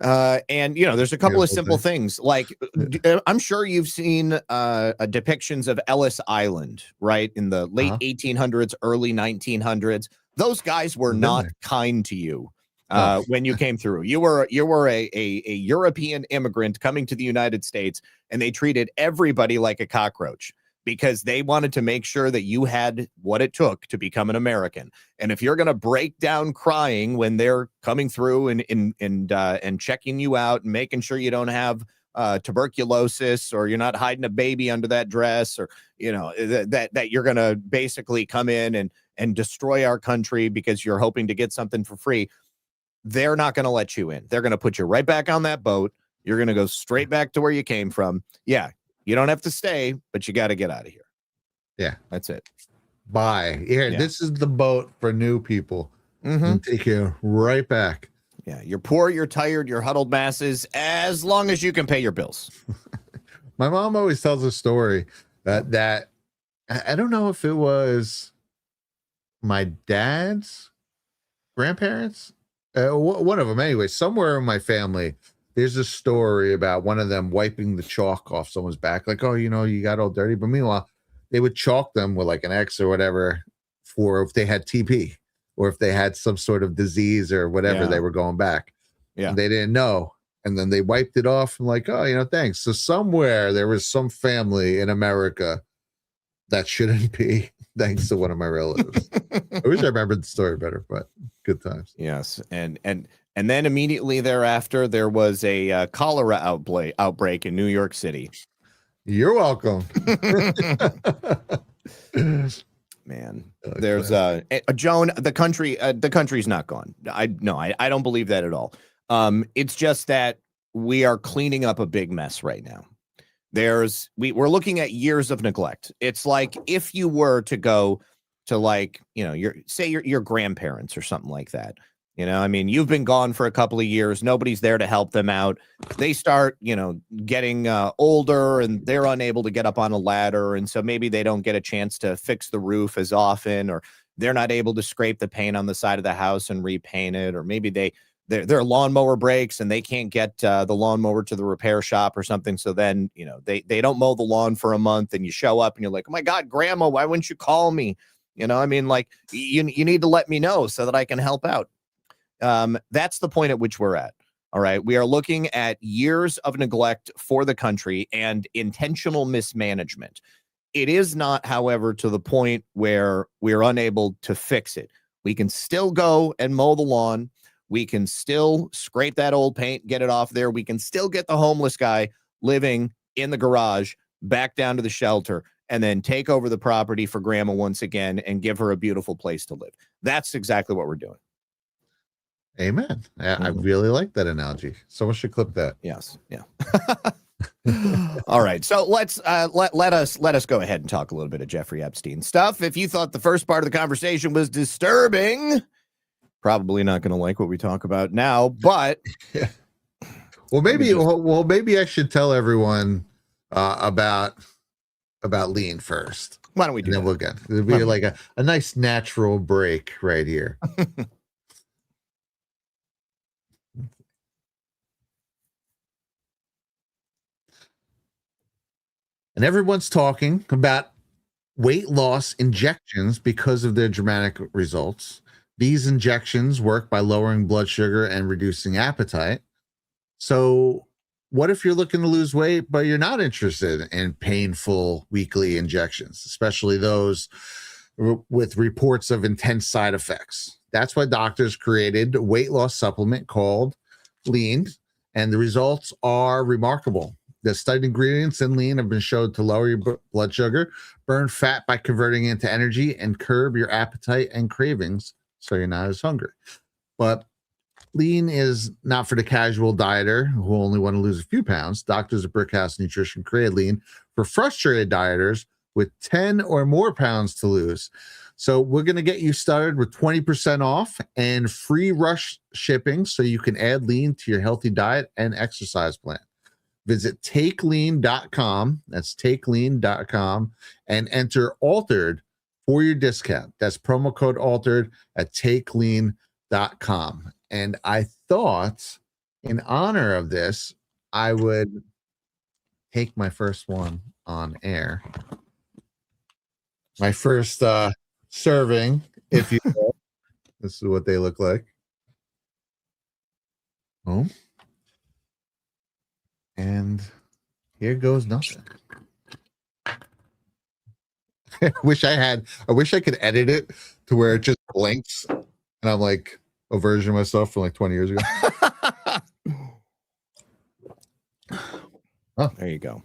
And there's a couple of simple things, like I'm sure you've seen depictions of Ellis Island, right, in the late 1800s, early 1900s. Those guys were not kind to you when you came through. You were a European immigrant coming to the United States, and they treated everybody like a cockroach, because they wanted to make sure that you had what it took to become an American. And if you're going to break down crying when they're coming through and checking you out and making sure you don't have tuberculosis, or you're not hiding a baby under that dress, or that you're going to basically come in and destroy our country because you're hoping to get something for free, they're not going to let you in. They're going to put you right back on that boat. You're going to go straight back to where you came from. Yeah. You don't have to stay, but you got to get out of here. Yeah. That's it. Bye. Here, this is the boat for new people. Mm-hmm. Take you right back. Yeah. You're poor, you're tired, you're huddled masses, as long as you can pay your bills. My mom always tells a story that I don't know if it was my dad's grandparents, one of them anyway, somewhere in my family. There's a story about one of them wiping the chalk off someone's back, like, oh, you got all dirty. But meanwhile, they would chalk them with like an X or whatever for if they had TB or if they had some sort of disease or whatever, they were going back. Yeah. And they didn't know. And then they wiped it off and like, oh, thanks. So somewhere there was some family in America that shouldn't be, thanks to one of my relatives. I wish I remembered the story better, but good times. Yes. And then immediately thereafter, there was a cholera outbreak in New York City. You're welcome. Man, there's Joan. The country's not gone. I don't believe that at all. It's just that we are cleaning up a big mess right now. We're looking at years of neglect. It's like if you were to go to your grandparents or something like that. You've been gone for a couple of years. Nobody's there to help them out. They start, getting older, and they're unable to get up on a ladder. And so maybe they don't get a chance to fix the roof as often, or they're not able to scrape the paint on the side of the house and repaint it. Or maybe their lawnmower breaks and they can't get the lawnmower to the repair shop or something. So then, they don't mow the lawn for a month, and you show up and you're like, oh my God, Grandma, why wouldn't you call me? You need to let me know so that I can help out. That's the point at which we're at. All right. We are looking at years of neglect for the country and intentional mismanagement. It is not, however, to the point where we're unable to fix it. We can still go and mow the lawn. We can still scrape that old paint, get it off there. We can still get the homeless guy living in the garage back down to the shelter, and then take over the property for Grandma once again and give her a beautiful place to live. That's exactly what we're doing. Amen. I really like that analogy. Someone should clip that. Yes. Yeah. All right. So let's let us go ahead and talk a little bit of Jeffrey Epstein stuff. If you thought the first part of the conversation was disturbing, probably not going to like what we talk about now. But well, maybe I should tell everyone about lean first. Why don't we do that? We'll get it'll be like a nice natural break right here. And everyone's talking about weight loss injections because of their dramatic results. These injections work by lowering blood sugar and reducing appetite. So what if you're looking to lose weight, but you're not interested in painful weekly injections, especially those with reports of intense side effects? That's why doctors created a weight loss supplement called Lean, and the results are remarkable. The studied ingredients in lean have been shown to lower your blood sugar, burn fat by converting it into energy, and curb your appetite and cravings so you're not as hungry. But lean is not for the casual dieter who only want to lose a few pounds. Doctors at Brickhouse Nutrition created lean for frustrated dieters with 10 or more pounds to lose. So we're going to get you started with 20% off and free rush shipping so you can add lean to your healthy diet and exercise plan. Visit takelean.com. That's takelean.com and enter altered for your discount. That's promo code altered at takelean.com. And I thought in honor of this, I would take my first one on air. My first serving, if you will. This is what they look like. Oh. And here goes nothing. I wish I could edit it to where it just blinks and I'm like a version of myself from like 20 years ago. Oh, there you go.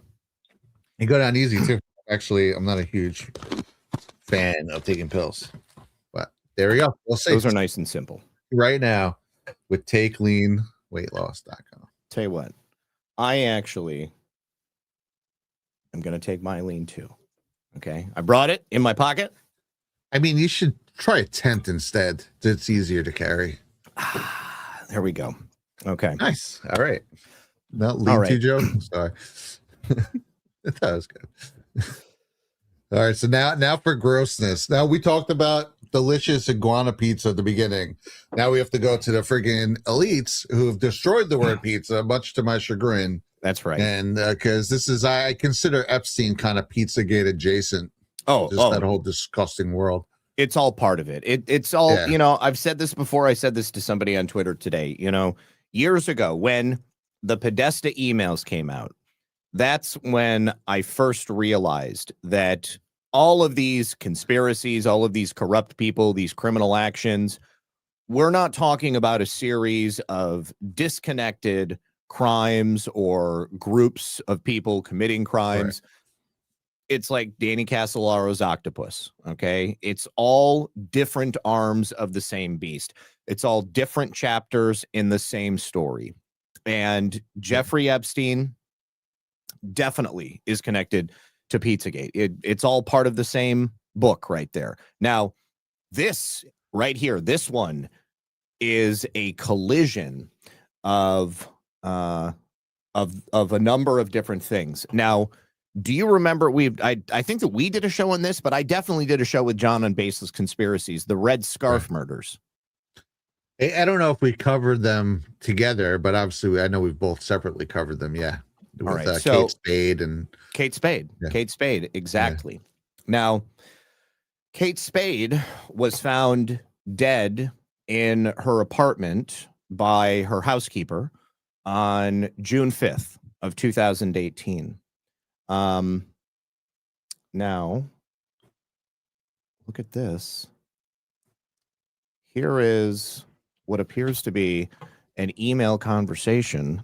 You go down easy too. Actually, I'm not a huge fan of taking pills, but there we go. We'll see. Those are nice and simple. Right now with takeleanweightloss.com. Tell you what, I actually am going to take my lean too. Okay. I brought it in my pocket. I mean, you should try a tent instead. It's easier to carry. There we go. Okay. Nice. All right. Not lean to joke. Sorry. That was good. All right. So now for grossness. Now we talked about delicious iguana pizza at the beginning. Now we have to go to the friggin' elites who have destroyed the word pizza, much to my chagrin. That's right. And because this is, I consider Epstein kind of Pizzagate adjacent. That whole disgusting world. It's all part of it. It's all, I've said this before. I said this to somebody on Twitter today, years ago when the Podesta emails came out. That's when I first realized that all of these conspiracies, all of these corrupt people, these criminal actions, we're not talking about a series of disconnected crimes or groups of people committing crimes. Right. It's like Danny Casolaro's octopus. Okay. It's all different arms of the same beast. It's all different chapters in the same story. And Jeffrey Epstein definitely is connected to Pizzagate. It's all part of the same book right there. Now, this right here, this one is a collision of a number of different things. Now, do you remember I think that we did a show on this, but I definitely did a show with John on Baseless Conspiracies, the Red Scarf murders. I don't know if we covered them together, but obviously I know we've both separately covered them. Yeah. With, all right. So Kate Spade and Kate Spade. Yeah. Kate Spade. Exactly. Yeah. Now, Kate Spade was found dead in her apartment by her housekeeper on June 5th of 2018. Now look at this. Here is what appears to be an email conversation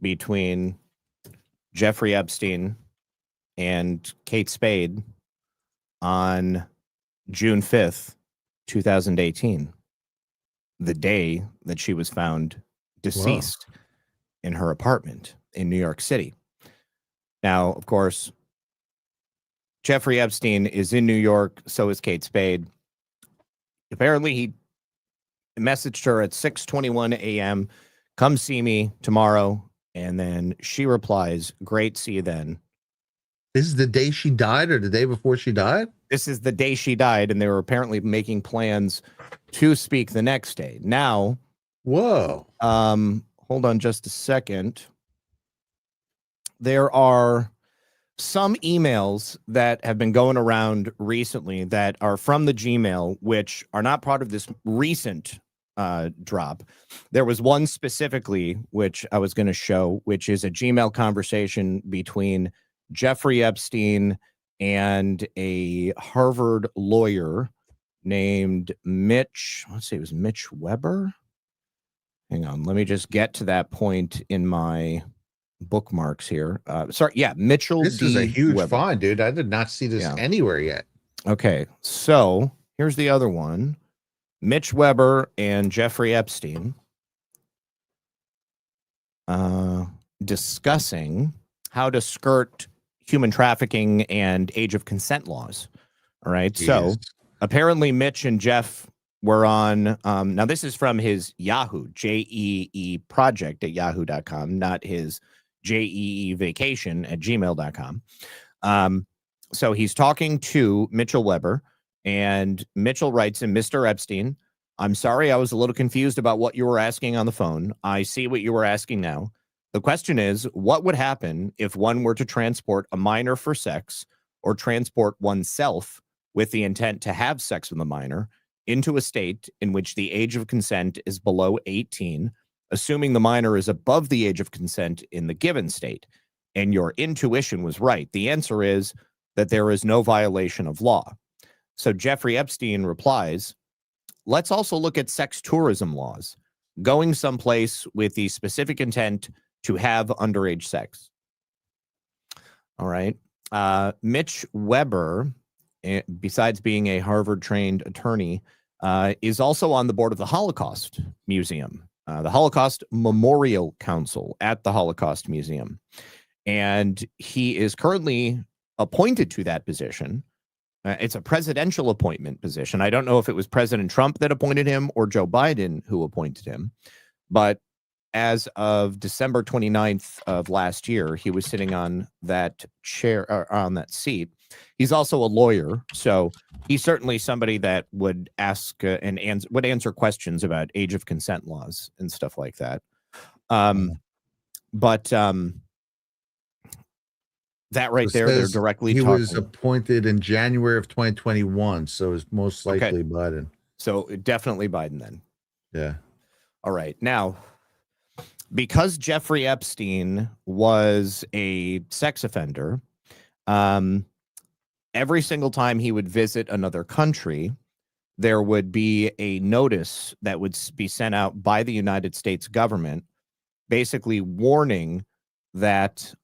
between Jeffrey Epstein and Kate Spade on June 5th, 2018, the day that she was found deceased in her apartment in New York City. Now, of course, Jeffrey Epstein is in New York. So is Kate Spade. Apparently, he messaged her at 6:21 a.m. Come see me tomorrow. And then she replies, great, see you then. This is the day she died or the day before she died? This is the day she died. And they were apparently making plans to speak the next day. Now, whoa. Hold on just a second. There are some emails that have been going around recently that are from the Gmail, which are not part of this recent drop. There was one specifically, which I was going to show, which is a Gmail conversation between Jeffrey Epstein and a Harvard lawyer named Mitch. Let's see, it was Mitch Weber. Hang on, let me just get to that point in my bookmarks here. Sorry, yeah, Mitchell. This is a huge find, dude. I did not see this anywhere yet. Okay, so here's the other one. Mitch Weber and Jeffrey Epstein discussing how to skirt human trafficking and age of consent laws. All right. Jeez. So apparently Mitch and Jeff were on, now this is from his Yahoo, JEE project at yahoo.com, not his JEE vacation at gmail.com. So he's talking to Mitchell Weber, and Mitchell writes in, Mr. Epstein, I'm sorry I was a little confused about what you were asking on the phone. I see what you were asking now. The question is, what would happen if one were to transport a minor for sex or transport oneself with the intent to have sex with a minor into a state in which the age of consent is below 18, assuming the minor is above the age of consent in the given state? And your intuition was right. The answer is that there is no violation of law. So Jeffrey Epstein replies, let's also look at sex tourism laws, going someplace with the specific intent to have underage sex. All right. Mitch Weber, besides being a Harvard-trained attorney, is also on the board of the Holocaust Museum, the Holocaust Memorial Council at the Holocaust Museum. And he is currently appointed to that position. It's a presidential appointment position. I don't know if it was President Trump that appointed him or Joe Biden who appointed him, but as of December 29th of last year, he was sitting on that chair, or on that seat. He's also a lawyer, so he's certainly somebody that would ask and would answer questions about age of consent laws and stuff like that. That right there, they're directly he talking. was appointed in January of 2021, so it's most likely Biden. So definitely Biden then. Yeah. All right. Now, because Jeffrey Epstein was a sex offender, every single time he would visit another country, there would be a notice that would be sent out by the United States government, basically warning that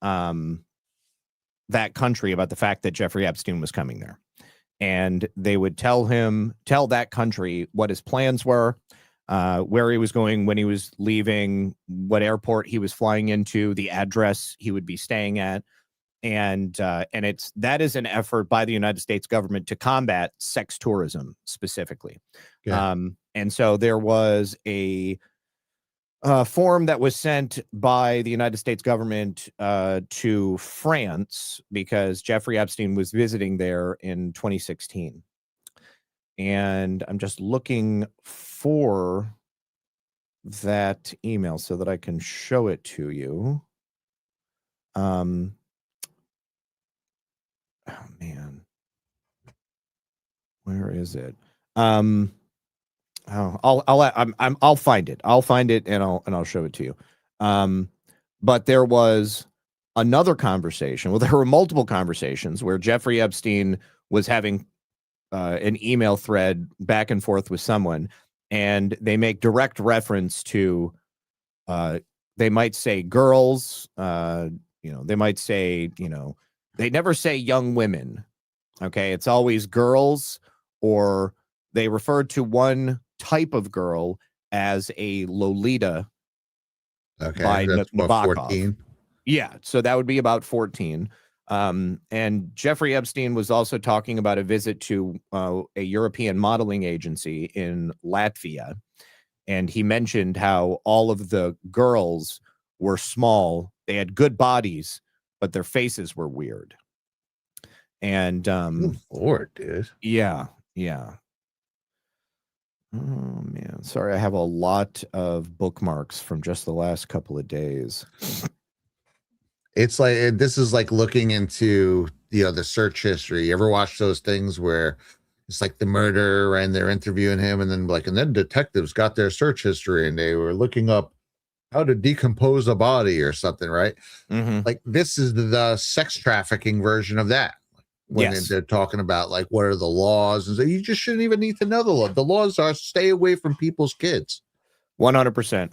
that country about the fact that Jeffrey Epstein was coming there. And they would tell that country what his plans were, where he was going, when he was leaving, what airport he was flying into, the address he would be staying at. And that is an effort by the United States government to combat sex tourism specifically. Yeah. And so there was a form that was sent by the United States government to France because Jeffrey Epstein was visiting there in 2016. And I'm just looking for that email so that I can show it to you. Oh man, where is it? I'll find it. I'll find it and I'll show it to you. But there was another conversation. Well, there were multiple conversations where Jeffrey Epstein was having an email thread back and forth with someone, and they make direct reference to they might say girls, they might say, they never say young women. Okay, it's always girls, or they referred to one type of girl as a Lolita. Okay, by that's about 14. Yeah, so that would be about 14. And Jeffrey Epstein was also talking about a visit to a European modeling agency in Latvia. And he mentioned how all of the girls were small. They had good bodies, but their faces were weird. And Lord, dude. Yeah. Oh man, sorry, I have a lot of bookmarks from just the last couple of days. It's like, this is like looking into the search history. You ever watch those things where it's like the murderer and they're interviewing him, and then detectives got their search history and they were looking up how to decompose a body or something, right? Mm-hmm. Like this is the sex trafficking version of that. When they're talking about like what are the laws, and so you just shouldn't even need to know the law. The laws are stay away from people's kids. 100%.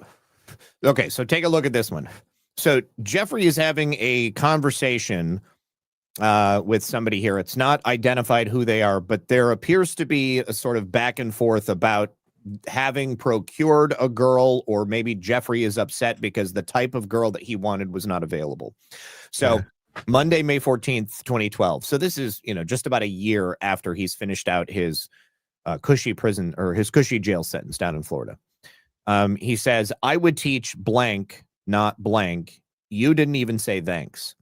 Okay, so take a look at this one. So Jeffrey is having a conversation with somebody here. It's not identified who they are, but there appears to be a sort of back and forth about having procured a girl, or maybe Jeffrey is upset because the type of girl that he wanted was not available. So Monday, May 14th, 2012. So this is, just about a year after he's finished out his cushy prison or his cushy jail sentence down in Florida. He says, I would teach blank, not blank. You didn't even say thanks.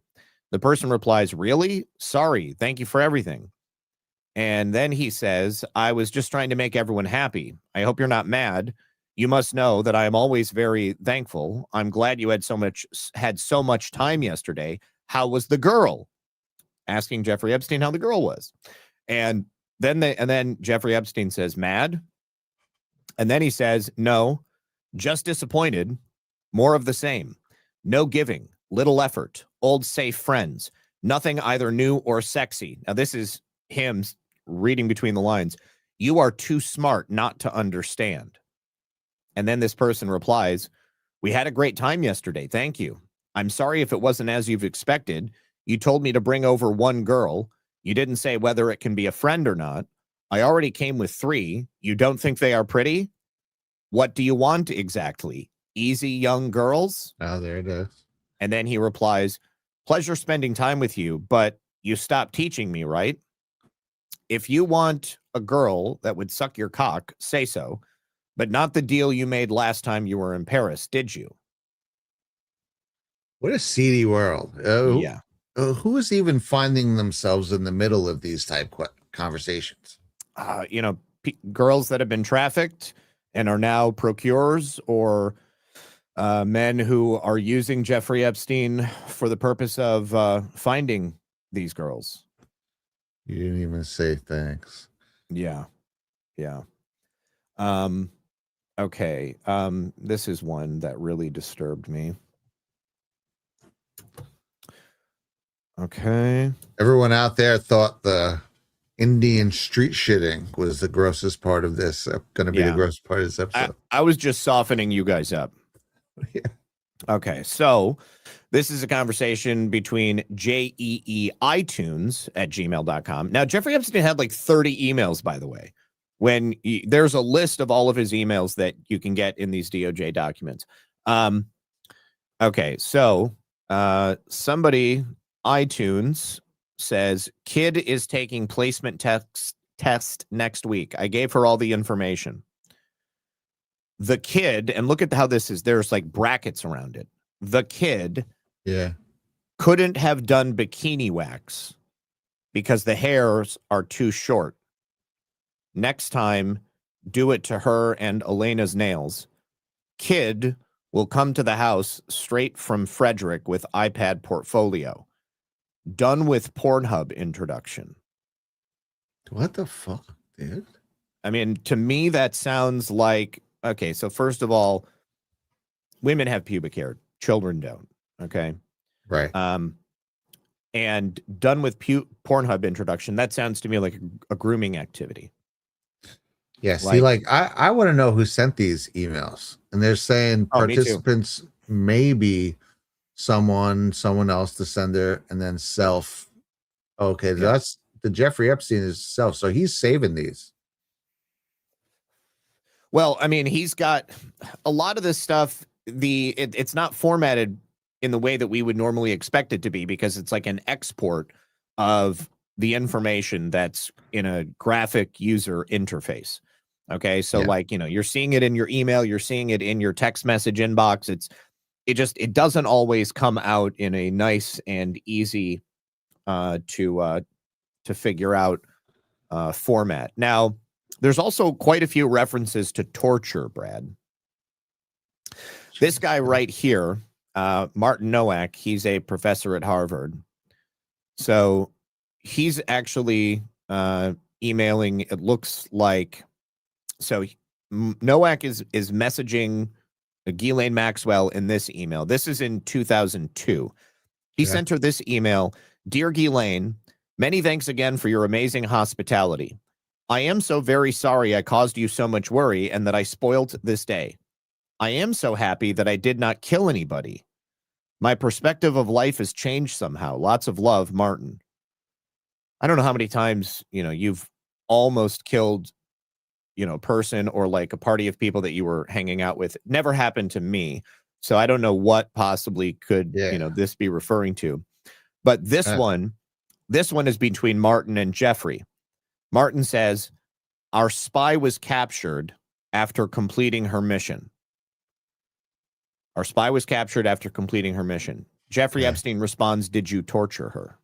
The person replies, really? Sorry. Thank you for everything. And then he says, I was just trying to make everyone happy. I hope you're not mad. You must know that I am always very thankful. I'm glad you had so much time yesterday. How was the girl? Asking Jeffrey Epstein how the girl was. And then Jeffrey Epstein says, mad? And then he says, no, just disappointed. More of the same. No giving, little effort, old safe friends, nothing either new or sexy. Now, this is him reading between the lines. You are too smart not to understand. And then this person replies, we had a great time yesterday. Thank you. I'm sorry if it wasn't as you've expected. You told me to bring over one girl. You didn't say whether it can be a friend or not. I already came with 3. You don't think they are pretty? What do you want exactly? Easy young girls? Oh, there it is. And then he replies, pleasure spending time with you, but you stopped teaching me, right? If you want a girl that would suck your cock, say so, but not the deal you made last time you were in Paris, did you? What a seedy world. Yeah. Who is even finding themselves in the middle of these type conversations? Girls that have been trafficked and are now procurers, or men who are using Jeffrey Epstein for the purpose of finding these girls. You didn't even say thanks. Yeah. Okay. This is one that really disturbed me. Okay. Everyone out there thought the Indian street shitting was the grossest part of this. Going to be the grossest part of this episode. I was just softening you guys up. Yeah. Okay, so this is a conversation between jeeitunes@gmail.com. Now, Jeffrey Epstein had like 30 emails, by the way. There's a list of all of his emails that you can get in these DOJ documents. Okay, so somebody, iTunes, says, kid is taking placement test next week. I gave her all the information. The kid, and look at how this is, there's like brackets around it. The kid couldn't have done bikini wax because the hairs are too short. Next time, do it to her and Elena's nails. Kid will come to the house straight from Frederick with iPad portfolio. Done with Pornhub introduction. What the fuck, dude? I mean, to me, that sounds like, okay, so first of all, women have pubic hair. Children don't. Okay. Right. And done with Pornhub introduction, that sounds to me like a grooming activity. Yeah, see, I want to know who sent these emails. And they're saying participants maybe someone else, the sender, and then self. Okay, that's the Jeffrey Epstein is self. So he's saving these. Well, I mean, he's got a lot of this stuff. It's not formatted in the way that we would normally expect it to be, because it's like an export of the information that's in a graphic user interface. Okay, so you're seeing it in your email, you're seeing it in your text message inbox. It doesn't always come out in a nice and easy to figure out format. Now, there's also quite a few references to torture, Brad. This guy right here, Martin Nowak, he's a professor at Harvard. So he's actually emailing, it looks like, so Nowak is messaging Ghislaine Maxwell in this email. This is in 2002. He sent her this email. Dear Ghislaine, many thanks again for your amazing hospitality. I am so very sorry I caused you so much worry and that I spoiled this day. I am so happy that I did not kill anybody. My perspective of life has changed somehow. Lots of love, Martin. I don't know how many times, you've almost killed, a person or like a party of people that you were hanging out with. Never happened to me. So I don't know what possibly could, this be referring to. But this one is between Martin and Jeffrey. Martin says, our spy was captured after completing her mission. Our spy was captured after completing her mission. Jeffrey Epstein responds, did you torture her?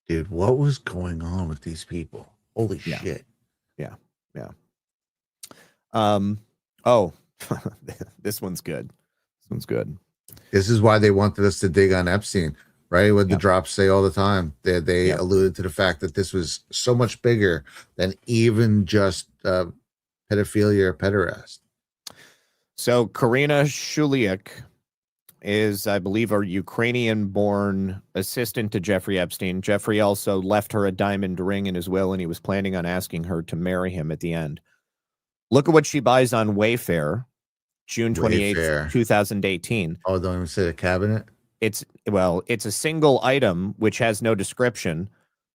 Dude, what was going on with these people? Holy shit. Yeah. Oh, this one's good. This is why they wanted us to dig on Epstein, right? What the drops say all the time. They alluded to the fact that this was so much bigger than even just pedophilia or pederast. So Karina Shuliak is, I believe, a Ukrainian-born assistant to Jeffrey Epstein. Jeffrey also left her a diamond ring in his will, and he was planning on asking her to marry him at the end. Look at what she buys on Wayfair, June 28th, 2018. Oh, don't even say the cabinet? It's a single item, which has no description,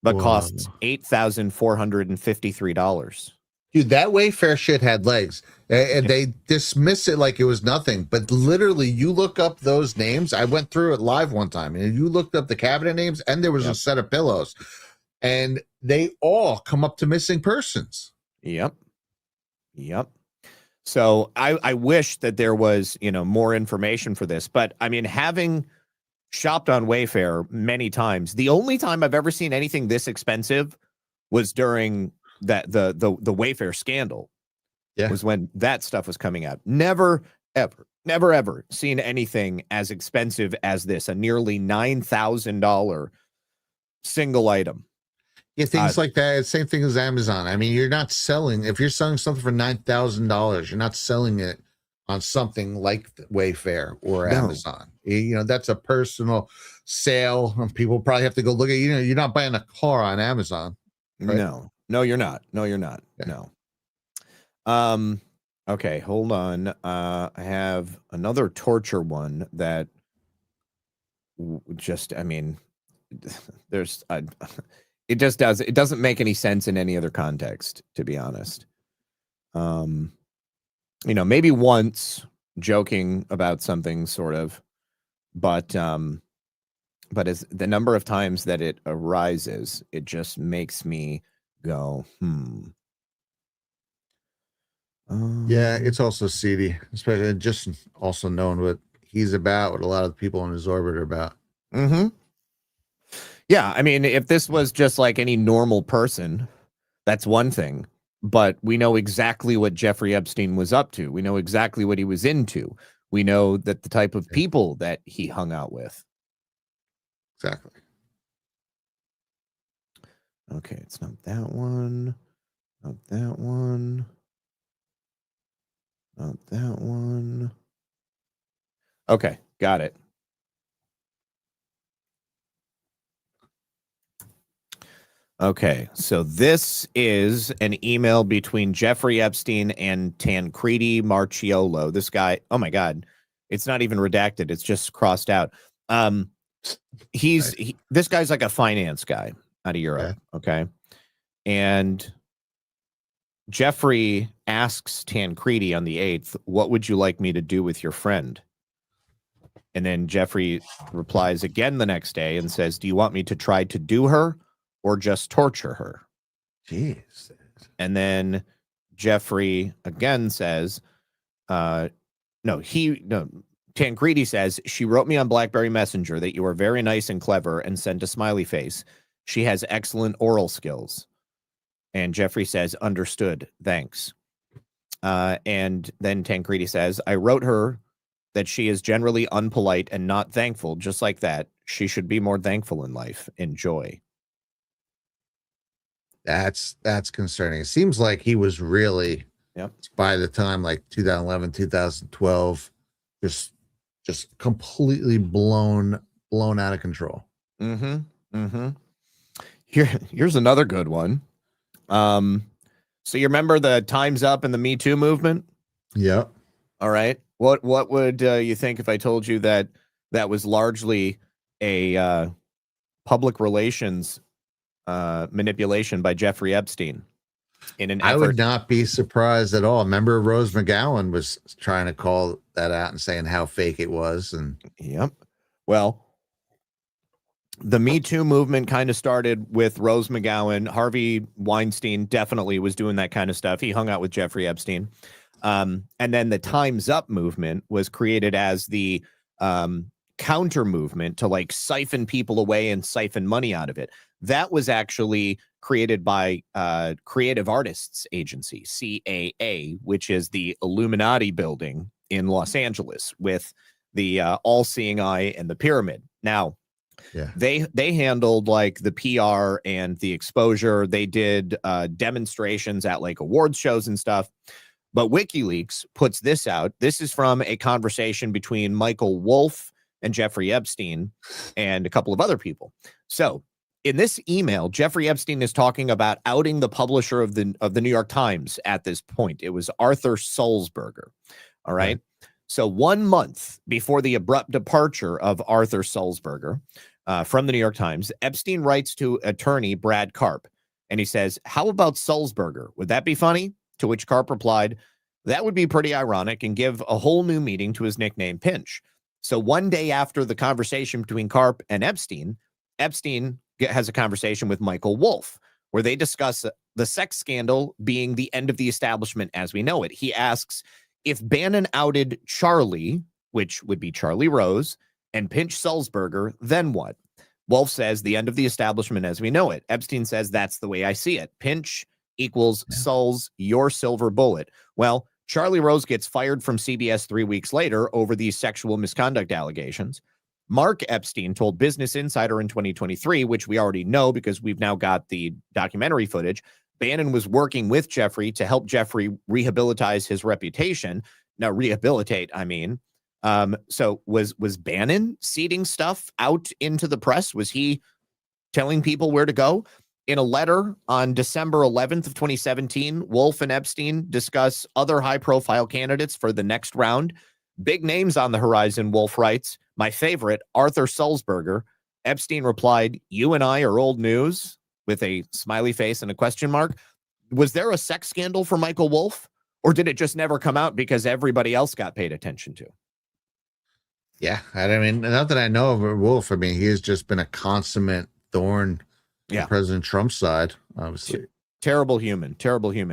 but costs $8,453. Dude, that Wayfair shit had legs. And they dismiss it like it was nothing. But literally, you look up those names. I went through it live one time, and you looked up the cabinet names, and there was a set of pillows. And they all come up to missing persons. Yep. So I wish that there was, more information for this. But, I mean, having shopped on Wayfair many times, the only time I've ever seen anything this expensive was during the Wayfair scandal. Was when that stuff was coming out. Never ever seen anything as expensive as this, a nearly $9,000 single item. Yeah, things like that. Same thing as Amazon. I mean, you're not selling, if you're selling something for $9,000, you're not selling it on something like Wayfair or Amazon. That's a personal sale, and people probably have to go look at, you're not buying a car on Amazon. Right? No, you're not. Yeah. No. Okay, hold on. I have another torture one that it doesn't make any sense in any other context, to be honest. Maybe once joking about something sort of, but as the number of times that it arises, it just makes me go, Yeah, it's also seedy, especially just also knowing what he's about, what a lot of the people in his orbit are about. Mm-hmm. Yeah, I mean, if this was just like any normal person, that's one thing. But we know exactly what Jeffrey Epstein was up to. We know exactly what he was into. We know that the type of people that he hung out with. Exactly. Okay, it's not that one. Not that one. Not that one. Okay, got it. Okay, so this is an email between Jeffrey Epstein and Tancredi Marchiolo. This guy, oh my God, it's not even redacted. It's just crossed out. This guy's like a finance guy out of Europe. Okay. And Jeffrey asks Tancredi on the 8th, what would you like me to do with your friend? And then Jeffrey replies again the next day and says, do you want me to try to do her or just torture her? Jeez. And then Jeffrey again says, Tancredi says, she wrote me on BlackBerry Messenger that you are very nice and clever and sent a smiley face. She has excellent oral skills. And Jeffrey says, understood, thanks. And then Tancredi says, I wrote her that she is generally unpolite and not thankful, just like that. She should be more thankful in life. Enjoy. That's concerning. It seems like he was really, by the time like 2011, 2012, just completely blown out of control. Mm-hmm. Mm-hmm. Here's another good one. So you remember the Time's Up and the Me Too movement? Yep. All right. What would you think if I told you that that was largely a public relations manipulation by Jeffrey Epstein. I would not be surprised at all. Remember, Rose McGowan was trying to call that out and saying how fake it was. And yep. Well, the Me Too movement kind of started with Rose McGowan. Harvey Weinstein definitely was doing that kind of stuff. He hung out with Jeffrey Epstein. And then the Time's Up movement was created as the counter movement to like siphon people away and siphon money out of it. That was actually created by Creative Artists Agency, CAA, which is the Illuminati building in Los Angeles with the all-seeing eye and the pyramid. Now, they handled like the PR and the exposure. They did demonstrations at like awards shows and stuff. But WikiLeaks puts this out. This is from a conversation between Michael Wolff and Jeffrey Epstein and a couple of other people. So in this email, Jeffrey Epstein is talking about outing the publisher of the New York Times at this point. It was Arthur Sulzberger. All right. So 1 month before the abrupt departure of Arthur Sulzberger from the New York Times, Epstein writes to attorney Brad Karp, and he says, "How about Sulzberger? Would that be funny?" To which Karp replied, "That would be pretty ironic and give a whole new meaning to his nickname Pinch." So one day after the conversation between Karp and Epstein has a conversation with Michael Wolff, where they discuss the sex scandal being the end of the establishment as we know it. He asks if Bannon outed Charlie, which would be Charlie Rose, and Pinch Sulzberger, then what? Wolff says the end of the establishment as we know it. Epstein says that's the way I see it. Pinch equals Sulz, your silver bullet. Well, Charlie Rose gets fired from CBS 3 weeks later over these sexual misconduct allegations. Mark Epstein told Business Insider in 2023, which we already know because we've now got the documentary footage, Bannon was working with Jeffrey to help Jeffrey rehabilitate his reputation. Now, rehabilitate, I mean. So was Bannon seeding stuff out into the press? Was he telling people where to go? In a letter on December 11th of 2017, Wolff and Epstein discuss other high-profile candidates for the next round. Big names on the horizon, Wolff writes. My favorite, Arthur Sulzberger. Epstein replied, "You and I are old news," with a smiley face and a question mark. Was there a sex scandal for Michael Wolff? Or did it just never come out because everybody else got paid attention to? Yeah, I mean, not that I know of Wolff. I mean, he has just been a consummate thorn on President Trump's side, obviously. Terrible human.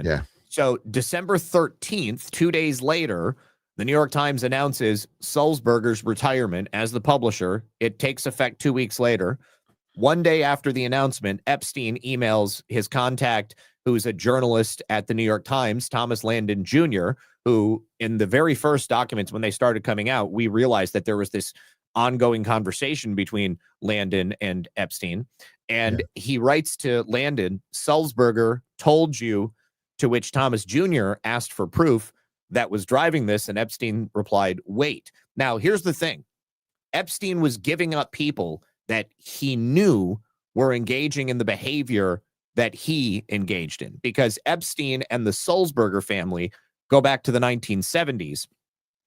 Yeah. So December 13th, 2 days later, the New York Times announces Sulzberger's retirement as the publisher. It takes effect 2 weeks later. 1 day after the announcement, Epstein emails his contact, who's a journalist at the New York Times, Thomas Landon Jr., who in the very first documents, when they started coming out, we realized that there was this ongoing conversation between Landon and Epstein. And he writes to Landon, Sulzberger told you, to which Thomas Jr. asked for proof that was driving this. And Epstein replied, wait. Now, here's the thing. Epstein was giving up people that he knew were engaging in the behavior that he engaged in, because Epstein and the Sulzberger family go back to the 1970s.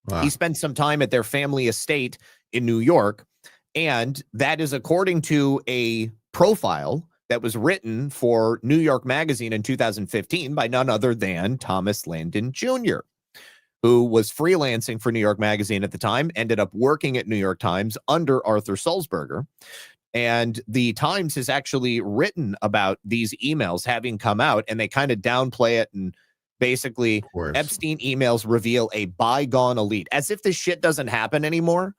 Wow. He spent some time at their family estate in New York, and that is according to a profile that was written for New York Magazine in 2015 by none other than Thomas Landon Jr., who was freelancing for New York Magazine at the time, ended up working at New York Times under Arthur Sulzberger. And the Times has actually written about these emails having come out, and they kind of downplay it. And basically, Epstein emails reveal a bygone elite, as if this shit doesn't happen anymore.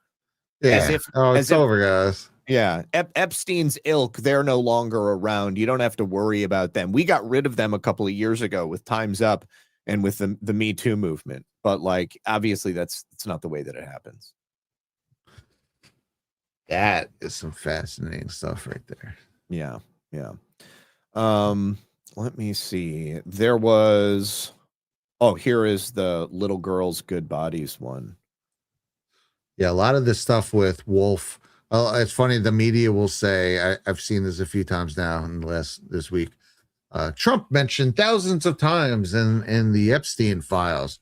Yeah. It's over, guys. Yeah. Epstein's ilk, they're no longer around. You don't have to worry about them. We got rid of them a couple of years ago with Time's Up and with the Me Too movement. But like, obviously, that's not the way that it happens. That is some fascinating stuff right there. Yeah. Yeah. Let me see. There was, here is the little girls' good bodies one. Yeah, a lot of this stuff with Wolff. It's funny. The media will say, I've seen this a few times now in this week. Trump mentioned thousands of times in the Epstein files,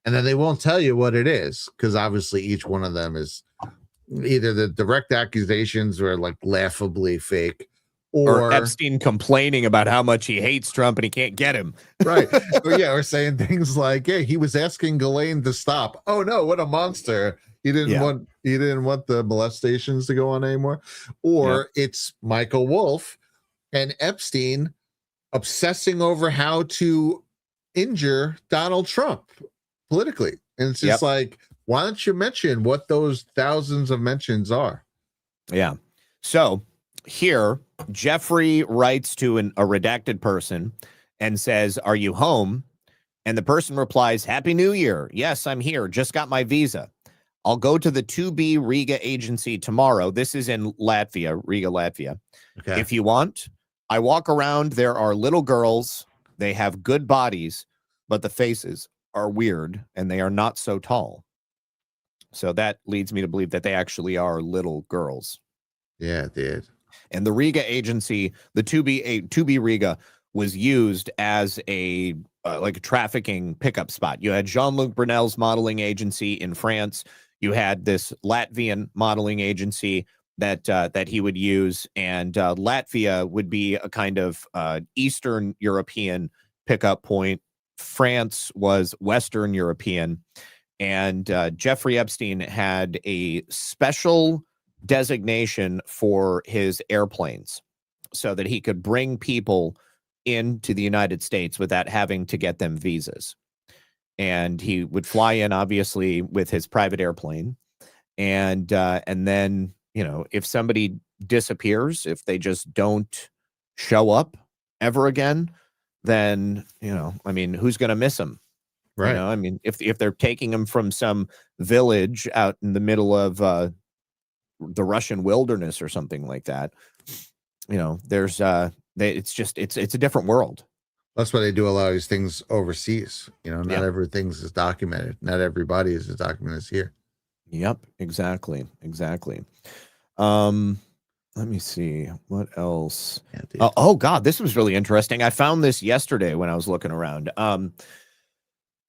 and then they won't tell you what it is, because obviously each one of them is either the direct accusations were like laughably fake, or Epstein complaining about how much he hates Trump and he can't get him. Right. Or saying things like, "Hey, he was asking Ghislaine to stop." Oh no, what a monster! He didn't want the molestations to go on anymore. Or it's Michael Wolff and Epstein obsessing over how to injure Donald Trump politically, and it's just like, why don't you mention what those thousands of mentions are? Yeah. So here, Jeffrey writes to a redacted person and says, "Are you home?" And the person replies, "Happy New Year. Yes, I'm here. Just got my visa. I'll go to the 2B Riga agency tomorrow." This is in Latvia, Riga, Latvia. Okay. "If you want, I walk around. There are little girls. They have good bodies, but the faces are weird and they are not so tall." So that leads me to believe that they actually are little girls. Yeah, it did. And the Riga agency, the 2B Riga, was used as a like a trafficking pickup spot. You had Jean-Luc Brunel's modeling agency in France. You had this Latvian modeling agency that he would use, and Latvia would be a kind of Eastern European pickup point. France was Western European, and Jeffrey Epstein had a special designation for his airplanes so that he could bring people into the United States without having to get them visas. And he would fly in, obviously, with his private airplane. And then, you know, if somebody disappears, if they just don't show up ever again, then, you know, I mean, who's going to miss them? Right. You know, I mean, if they're taking them from some village out in the middle of the Russian wilderness or something like that, you know, there's it's a different world. That's why they do a lot of these things overseas. You know, not everything is documented. Not everybody is as documented as here. Yep, exactly. Let me see what else. Oh God, this was really interesting. I found this yesterday when I was looking around.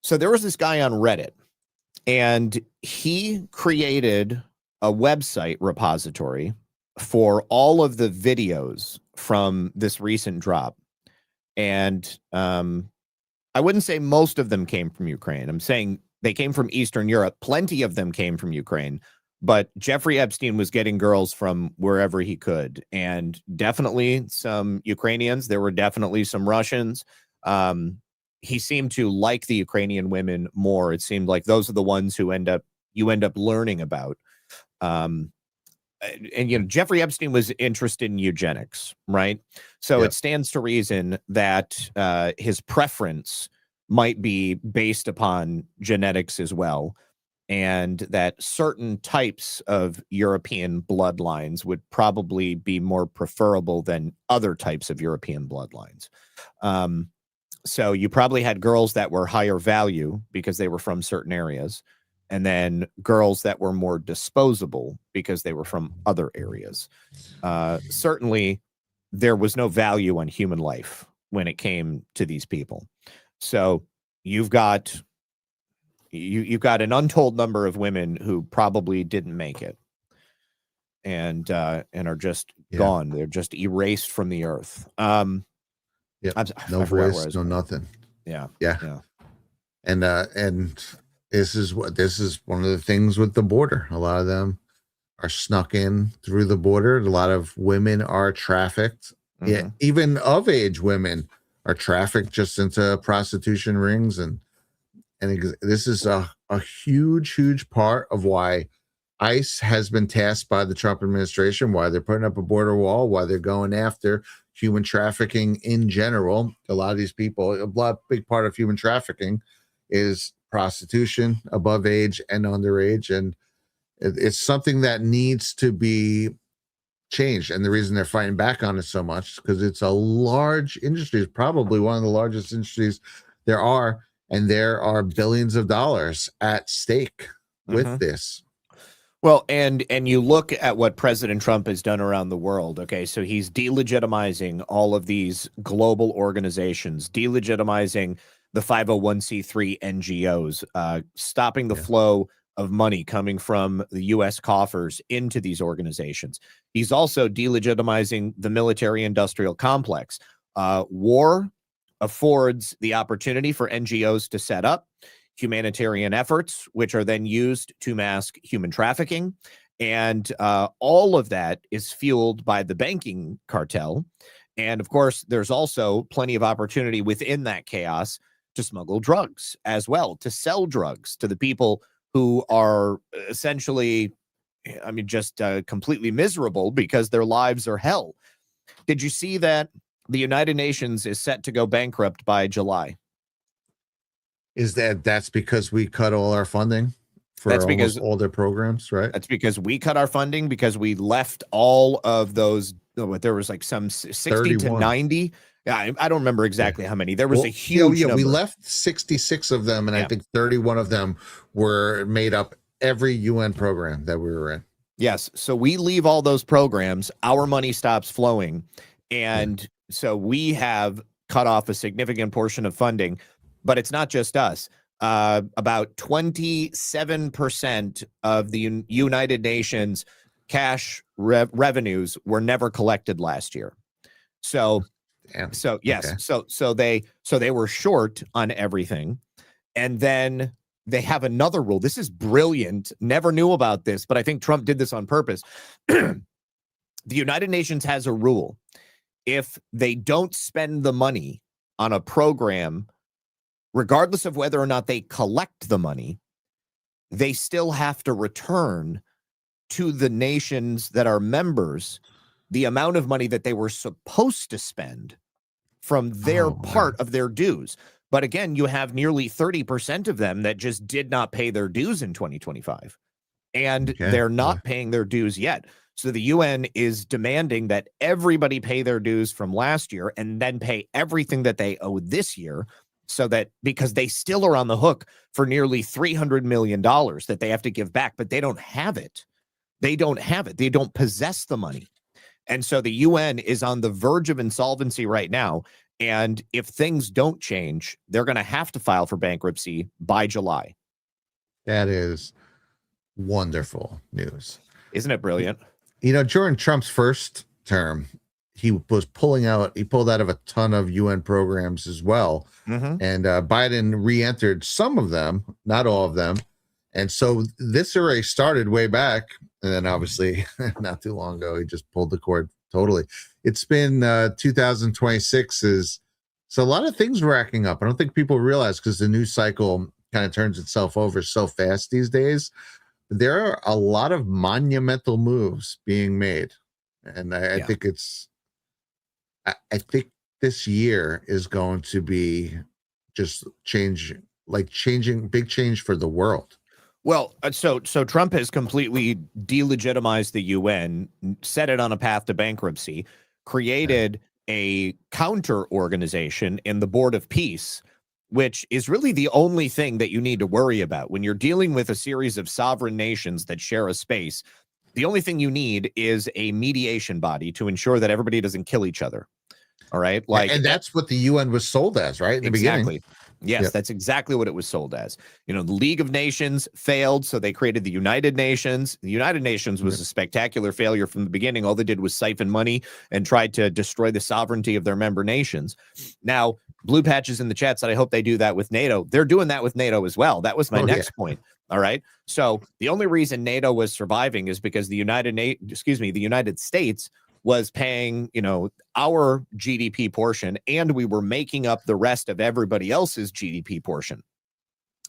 So there was this guy on Reddit, and he created a website repository for all of the videos from this recent drop. And I wouldn't say most of them came from Ukraine. I'm saying they came from Eastern Europe. Plenty of them came from Ukraine. But Jeffrey Epstein was getting girls from wherever he could. And definitely some Ukrainians. There were definitely some Russians. He seemed to like the Ukrainian women more. It seemed like those are the ones who you end up learning about. And, you know, Jeffrey Epstein was interested in eugenics, right? So it stands to reason that his preference might be based upon genetics as well, and that certain types of European bloodlines would probably be more preferable than other types of European bloodlines. So you probably had girls that were higher value because they were from certain areas, and then girls that were more disposable because they were from other areas. Certainly, there was no value on human life when it came to these people. So you've got an untold number of women who probably didn't make it, and are just gone. They're just erased from the earth. No voice, no nothing. Yeah. And this is one of the things with the border. A lot of them are snuck in through the border. A lot of women are trafficked. Mm-hmm. Yeah, even of age women are trafficked just into prostitution rings, and this is a huge part of why ICE has been tasked by the Trump administration, why they're putting up a border wall, why they're going after human trafficking in general. A lot of these people, big part of human trafficking is prostitution, above age and underage, and it's something that needs to be changed. And the reason they're fighting back on it so much is because it's a large industry. It's probably one of the largest industries there are, and there are billions of dollars at stake with this. Well, and you look at what President Trump has done around the world. Okay, so he's delegitimizing all of these global organizations, delegitimizing the 501c3 NGOs, stopping the flow of money coming from the U.S. coffers into these organizations. He's also delegitimizing the military-industrial complex. War affords the opportunity for NGOs to set up humanitarian efforts, which are then used to mask human trafficking. And all of that is fueled by the banking cartel. And of course, there's also plenty of opportunity within that chaos to smuggle drugs as well, to sell drugs to the people who are essentially, I mean, just completely miserable because their lives are hell. Did you see that the United Nations is set to go bankrupt by July? That's because we cut all our funding for all their programs, right? That's because we cut our funding, because we left all of those. There was like some 60 31. to 90. Yeah, I don't remember exactly how many. There was a huge number. We left 66 of them, and I think 31 of them were made up every UN program that we were in. Yes. So we leave all those programs, our money stops flowing. And so we have cut off a significant portion of funding, but it's not just us. About 27% of the United Nations cash revenues were never collected last year. So they were short on everything. And then they have another rule. This is brilliant. Never knew about this, but I think Trump did this on purpose. The United Nations has a rule. If they don't spend the money on a program, regardless of whether or not they collect the money, they still have to return to the nations that are members the amount of money that they were supposed to spend from their part of their dues. But again, you have nearly 30% of them that just did not pay their dues in 2025. And they're not paying their dues yet. So the UN is demanding that everybody pay their dues from last year and then pay everything that they owe this year, so that, because they still are on the hook for nearly $300 million that they have to give back, but they don't have it. They don't have it. They don't possess the money. And so the UN is on the verge of insolvency right now. And if things don't change, they're going to have to file for bankruptcy by July. That is wonderful news. Isn't it brilliant? You know, during Trump's first term, he pulled out of a ton of UN programs as well. And Biden re-entered some of them, not all of them. And so this already started way back. And then obviously not too long ago, he just pulled the cord totally. It's been 2026 so a lot of things racking up. I don't think people realize, because the news cycle kind of turns itself over so fast these days. There are a lot of monumental moves being made. And I think I think this year is going to be just big change for the world. Well, so Trump has completely delegitimized the UN, set it on a path to bankruptcy, created a counter organization in the Board of Peace, which is really the only thing that you need to worry about when you're dealing with a series of sovereign nations that share a space. The only thing you need is a mediation body to ensure that everybody doesn't kill each other. All right. And that's what the UN was sold as, right? In the beginning. Yes, that's exactly what it was sold as. You know, the League of Nations failed, so they created the United Nations. The United Nations was a spectacular failure from the beginning. All they did was siphon money and tried to destroy the sovereignty of their member nations. Now, Blue Patches in the chat said, I hope they do that with NATO. They're doing that with NATO as well. That was my next point. All right. So the only reason NATO was surviving is because the United States was paying, our GDP portion, and we were making up the rest of everybody else's GDP portion.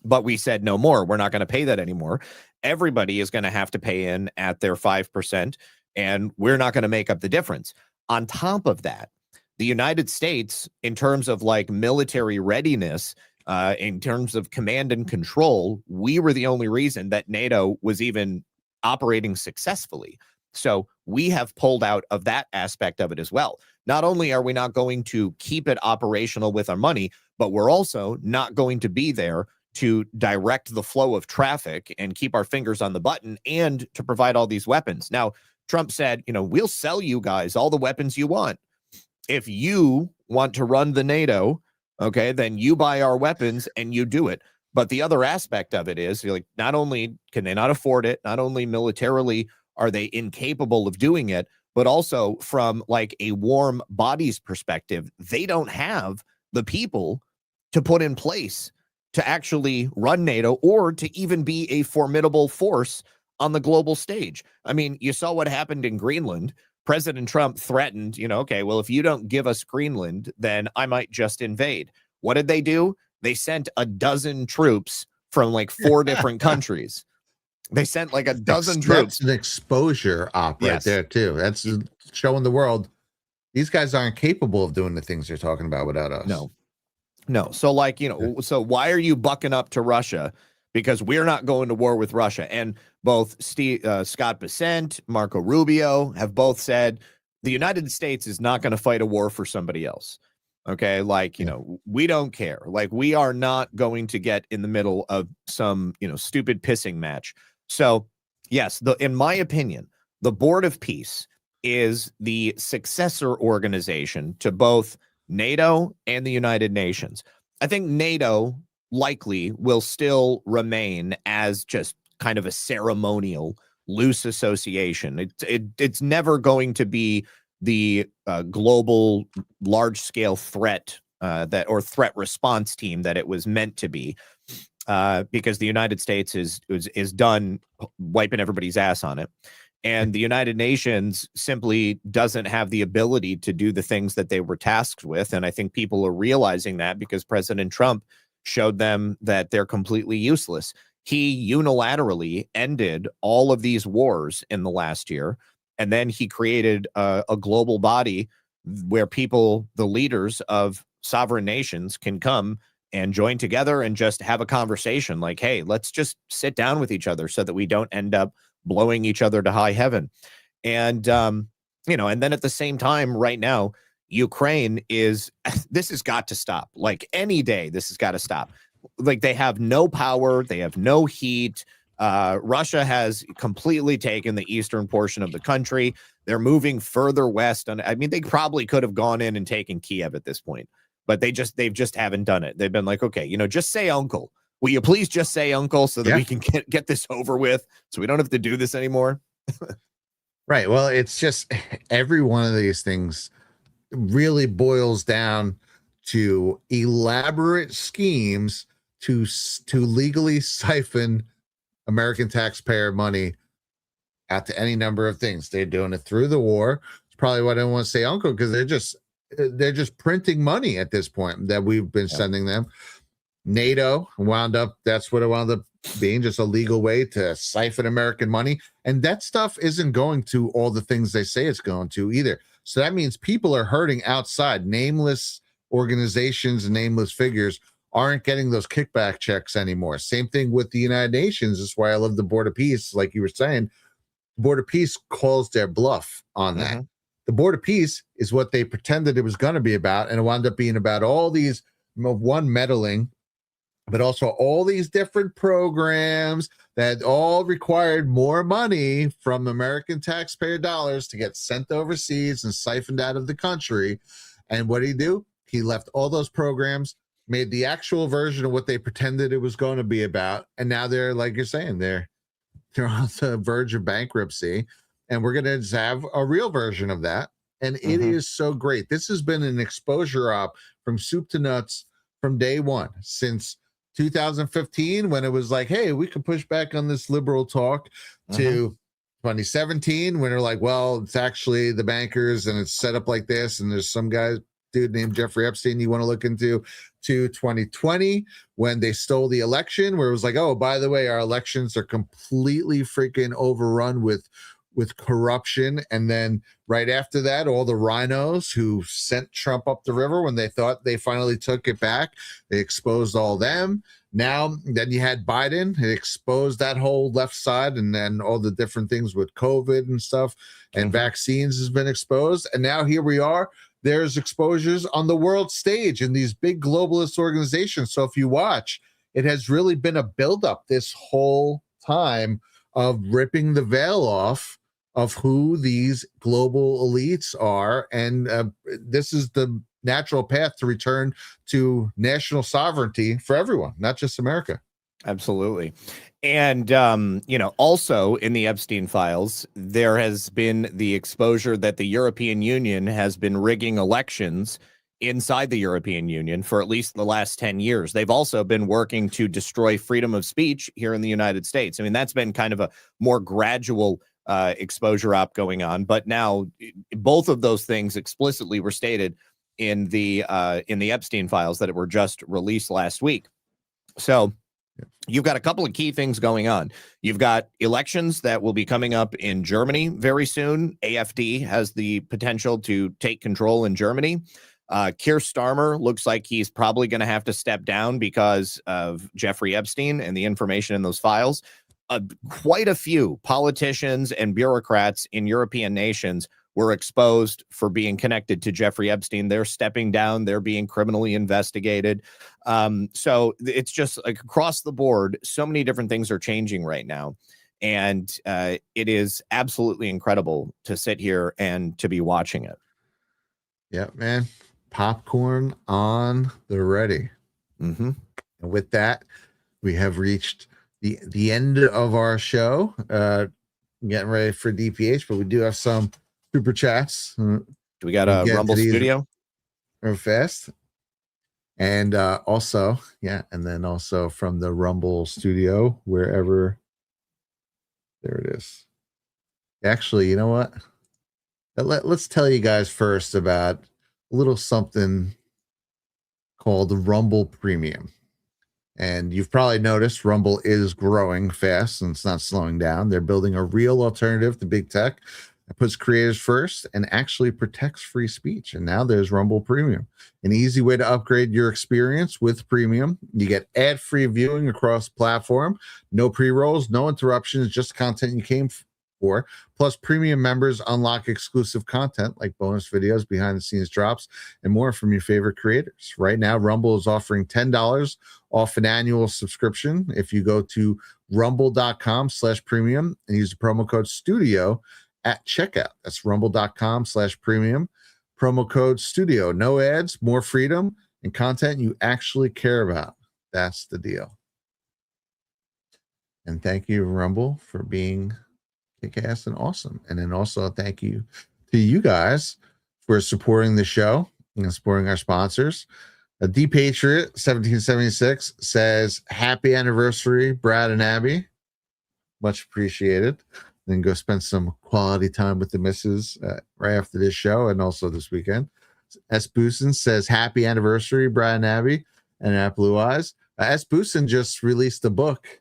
But we said no more. We're not going to pay that anymore. Everybody is going to have to pay in at their 5%, and we're not going to make up the difference. On top of that, the United States, in terms of military readiness, in terms of command and control, we were the only reason that NATO was even operating successfully. So we have pulled out of that aspect of it as well. Not only are we not going to keep it operational with our money, but we're also not going to be there to direct the flow of traffic and keep our fingers on the button and to provide all these weapons. Now, Trump said, we'll sell you guys all the weapons you want. If you want to run the NATO, okay, then you buy our weapons and you do it. But the other aspect of it is, like, not only can they not afford it, not only militarily are they incapable of doing it, but also from like a warm bodies perspective, they don't have the people to put in place to actually run NATO or to even be a formidable force on the global stage. I mean, you saw what happened in Greenland. President Trump threatened, okay, well, if you don't give us Greenland, then I might just invade. What did they do? They sent a dozen troops from like 4 different countries. They sent like a dozen troops. That's an exposure op right there, too. That's showing the world these guys aren't capable of doing the things they're talking about without us. No. So like, so why are you bucking up to Russia? Because we're not going to war with Russia. And both Scott Bessent, Marco Rubio have both said the United States is not going to fight a war for somebody else. Okay. Like, we don't care. Like, we are not going to get in the middle of some, stupid pissing match. So yes, in my opinion, the Board of Peace is the successor organization to both NATO and the United Nations. I think NATO likely will still remain as just kind of a ceremonial, loose association. It's never going to be the global, large-scale threat or threat response team that it was meant to be, because the United States is done wiping everybody's ass on it. And the United Nations simply doesn't have the ability to do the things that they were tasked with. And I think people are realizing that because President Trump showed them that they're completely useless. He unilaterally ended all of these wars in the last year. And then he created a global body where people, the leaders of sovereign nations, can come and join together and just have a conversation like, hey, let's just sit down with each other so that we don't end up blowing each other to high heaven. And, and then at the same time, right now, Ukraine this has got to stop. Like, any day, this has got to stop. Like, they have no power. They have no heat. Russia has completely taken the eastern portion of the country. They're moving further west. And I mean, they probably could have gone in and taken Kiev at this point, but they just haven't done it. They've been like, okay, just say uncle. Will you please just say uncle so that we can get this over with so we don't have to do this anymore? Right. Well, it's just every one of these things really boils down to elaborate schemes to legally siphon American taxpayer money out to any number of things. They're doing it through the war. It's probably why I don't want to say uncle, because they're just printing money at this point that we've been sending them. NATO that's what it wound up being, just a legal way to siphon American money. And that stuff isn't going to all the things they say it's going to either. So that means people are hurting outside. Nameless organizations and nameless figures aren't getting those kickback checks anymore. Same thing with the United Nations. That's why I love the Board of Peace. Like you were saying, the Board of Peace calls their bluff on that. The Board of Peace is what they pretended it was going to be about, and it wound up being about all these, meddling, but also all these different programs that all required more money from American taxpayer dollars to get sent overseas and siphoned out of the country. And what did he do? He left all those programs, made the actual version of what they pretended it was going to be about. And now they're, like you're saying, they're on the verge of bankruptcy. And we're going to have a real version of that. And it is so great. This has been an exposure op from soup to nuts from day one, since 2015, when it was like, hey, we can push back on this liberal talk, to 2017, when they're like, well, it's actually the bankers and it's set up like this. And there's some dude named Jeffrey Epstein you want to look into, to 2020, when they stole the election, where it was like, oh, by the way, our elections are completely freaking overrun with corruption. And then right after that, all the rhinos who sent Trump up the river when they thought they finally took it back, they exposed all them. Now, then you had Biden, it exposed that whole left side, and then all the different things with COVID and stuff, and vaccines has been exposed. And now here we are. There's exposures on the world stage in these big globalist organizations. So if you watch, it has really been a buildup this whole time of ripping the veil off of who these global elites are. And this is the natural path to return to national sovereignty for everyone, not just America. Absolutely. And, also in the Epstein files, there has been the exposure that the European Union has been rigging elections inside the European Union for at least the last 10 years. They've also been working to destroy freedom of speech here in the United States. I mean, that's been kind of a more gradual exposure op going on. But now both of those things explicitly were stated in the Epstein files that were just released last week. So you've got a couple of key things going on. You've got elections that will be coming up in Germany very soon. AfD has the potential to take control in Germany. Keir Starmer looks like he's probably going to have to step down because of Jeffrey Epstein and the information in those files. Quite a few politicians and bureaucrats in European nations were exposed for being connected to Jeffrey Epstein. They're stepping down. They're being criminally investigated. So it's just like across the board, so many different things are changing right now. And it is absolutely incredible to sit here and to be watching it. Yeah, man. Popcorn on the ready. Mm-hmm. And with that, we have reached the end of our show. Getting ready for DPH, but we do have some super chats. Do we got a Rumble Studio? Real fast. And also from the Rumble Studio, wherever. There it is. Actually, you know what? Let's tell you guys first about a little something called the Rumble Premium. And you've probably noticed Rumble is growing fast and it's not slowing down. They're building a real alternative to big tech that puts creators first and actually protects free speech. And now there's Rumble Premium, an easy way to upgrade your experience with Premium. You get ad-free viewing across platform, no pre-rolls, no interruptions, just content you came for. Plus, Premium members unlock exclusive content like bonus videos, behind-the-scenes drops, and more from your favorite creators. Right now, Rumble is offering $10 off an annual subscription if you go to rumble.com/premium and use the promo code STUDIO at checkout. That's rumble.com/premium. Promo code STUDIO. No ads, more freedom, and content you actually care about. That's the deal. And thank you, Rumble, for being kick-ass and awesome. And then also thank you to you guys for supporting the show and supporting our sponsors. D Patriot 1776 says, happy anniversary, Brad and Abby. Much appreciated. Then go spend some quality time with the missus right after this show and also this weekend. S. Boosin says, happy anniversary, Brad and Abby, and at Blue Eyes. S. Boosin just released a book,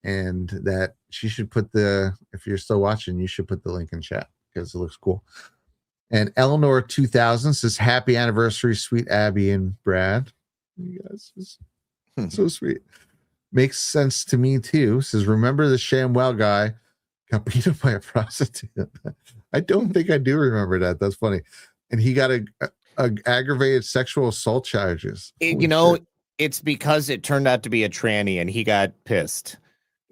and that she should put if you're still watching, you should put the link in chat because it looks cool. And Eleanor 2000 says, happy anniversary, sweet Abby and Brad. You guys, it's so sweet. Makes sense to me too. Says, remember the ShamWow guy got beat up by a prostitute? I don't think I do remember that. That's funny. And he got a aggravated sexual assault charges. It's because it turned out to be a tranny and he got pissed.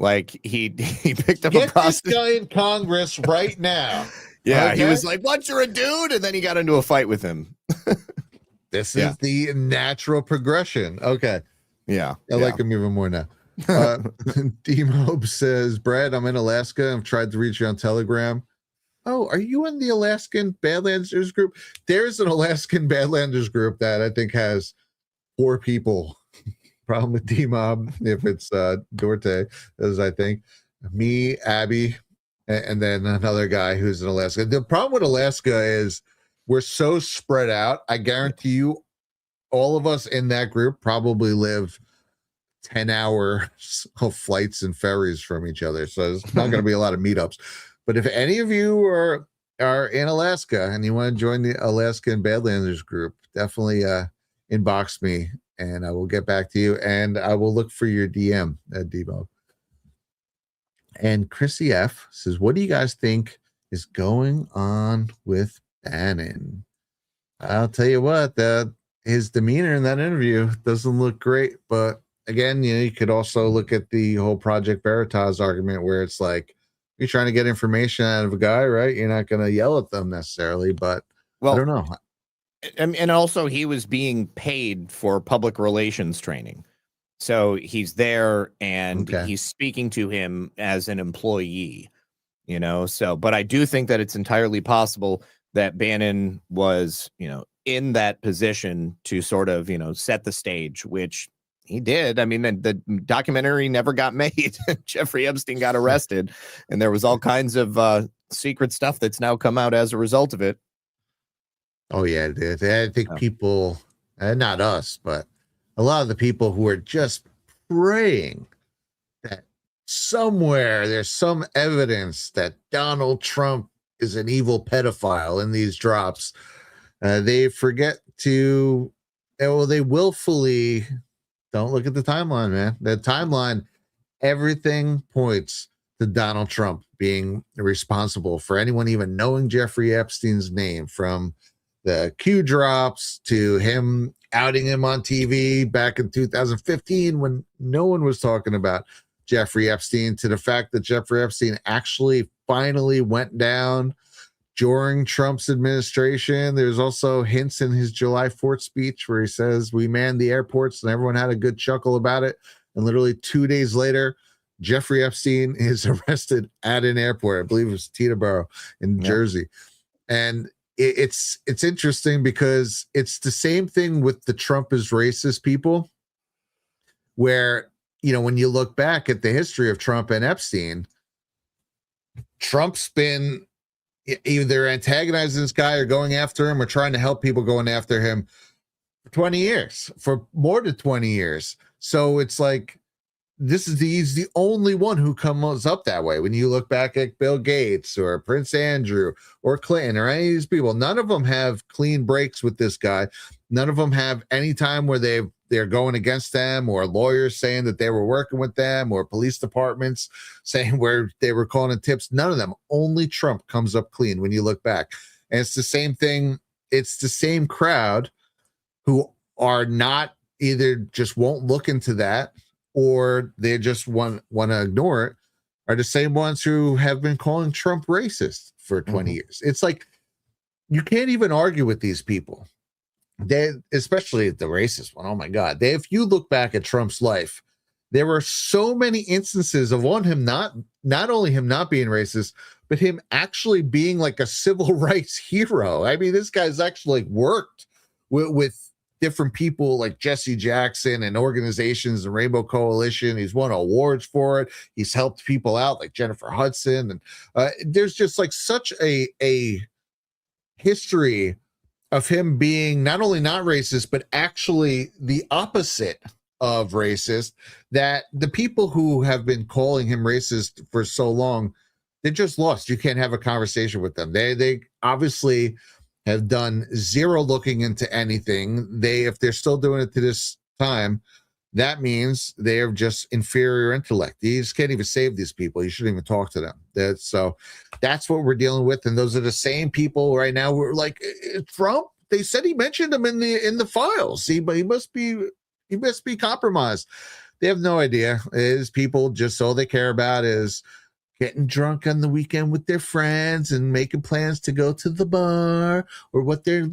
Like he picked up a prostitute. This guy in Congress right now. Yeah, okay? He was like, "What? You're a dude," and then he got into a fight with him. This is the natural progression. Okay, yeah, I like him even more now. D-Mob says, "Brad, I'm in Alaska. I've tried to reach you on Telegram. Oh, are you in the Alaskan Badlanders group? There's an Alaskan Badlanders group that I think has 4 people." Problem with D-Mob, if it's Dorte, as I think, me, Abby, and then another guy who's in Alaska. The problem with Alaska is we're so spread out. I guarantee you, all of us in that group probably live 10 hours of flights and ferries from each other. So there's not going to be a lot of meetups. But if any of you are in Alaska and you want to join the Alaskan Badlanders group, definitely inbox me. And I will get back to you, and I will look for your DM at Debo. And Chrissy F says, what do you guys think is going on with Bannon? I'll tell you what, his demeanor in that interview doesn't look great. But again, you could also look at the whole Project Veritas argument where it's like, you're trying to get information out of a guy, right? You're not going to yell at them necessarily, but I don't know. And also he was being paid for public relations training. So he's there and he's speaking to him as an employee, you know. So, but I do think that it's entirely possible that Bannon was, you know, in that position to sort of, you know, set the stage, which he did. I mean, the documentary never got made. Jeffrey Epstein got arrested, and there was all kinds of secret stuff that's now come out as a result of it. Oh, yeah, it did. I think people, not us, but a lot of the people who are just praying that somewhere there's some evidence that Donald Trump is an evil pedophile in these drops. They forget to, well, they willfully don't look at the timeline, man. The timeline, everything points to Donald Trump being responsible for anyone even knowing Jeffrey Epstein's name, from the Q drops to him outing him on TV back in 2015 when no one was talking about Jeffrey Epstein, to the fact that Jeffrey Epstein actually finally went down during Trump's administration. There's also hints in his July 4th speech where he says we manned the airports and everyone had a good chuckle about it. And literally 2 days later, Jeffrey Epstein is arrested at an airport. I believe it was Teterboro in Jersey. And it's interesting because it's the same thing with the Trump is racist people, where, you know, when you look back at the history of Trump and Epstein, Trump's been either antagonizing this guy or going after him or trying to help people going after him for 20 years, for more than 20 years. So it's like, he's the only one who comes up that way. When you look back at Bill Gates or Prince Andrew or Clinton or any of these people, none of them have clean breaks with this guy. None of them have any time where they're going against them, or lawyers saying that they were working with them, or police departments saying where they were calling in tips. None of them. Only Trump comes up clean when you look back. And it's the same thing. It's the same crowd who are not, either just won't look into that, or they just want to ignore it, are the same ones who have been calling Trump racist for 20 years. It's like, you can't even argue with these people. They, especially the racist one. Oh my God. If you look back at Trump's life, there were so many instances of him not only him not being racist, but him actually being like a civil rights hero. I mean, this guy's actually worked with different people like Jesse Jackson and organizations, the Rainbow Coalition. He's won awards for it. He's helped people out like Jennifer Hudson. And there's just like such a history of him being not only not racist, but actually the opposite of racist, that the people who have been calling him racist for so long, they're just lost. You can't have a conversation with them. They obviously have done zero looking into anything. If they're still doing it to this time, that means they are just inferior intellect. You just can't even save these people. You shouldn't even talk to them. So that's what we're dealing with. And those are the same people right now who are like, Trump, they said he mentioned him in the files. See, but he must be compromised. They have no idea. Is people just all they care about is getting drunk on the weekend with their friends and making plans to go to the bar, or what their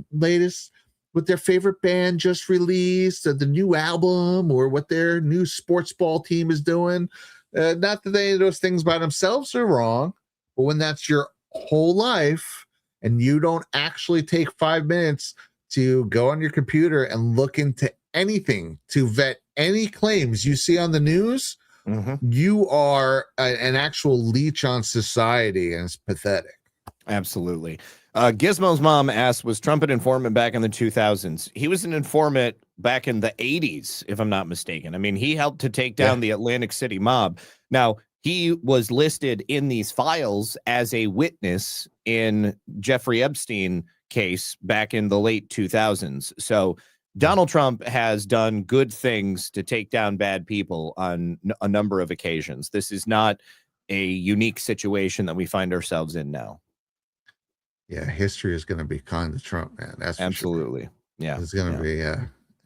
favorite band just released, or the new album, or what their new sports ball team is doing. Not that any of those things by themselves are wrong, but when that's your whole life and you don't actually take 5 minutes to go on your computer and look into anything to vet any claims you see on the news, you are an actual leech on society, and it's pathetic. Absolutely. Gizmo's mom asked, was Trump an informant back in the 2000s? He was an informant back in the 80s, if I'm not mistaken. I mean, he helped to take down the Atlantic City mob. Now, he was listed in these files as a witness in Jeffrey Epstein case back in the late 2000s. So Donald Trump has done good things to take down bad people on a number of occasions. This is not a unique situation that we find ourselves in now. Yeah, history is going to be kind to Trump, man. That's absolutely sure. Yeah. It's going to be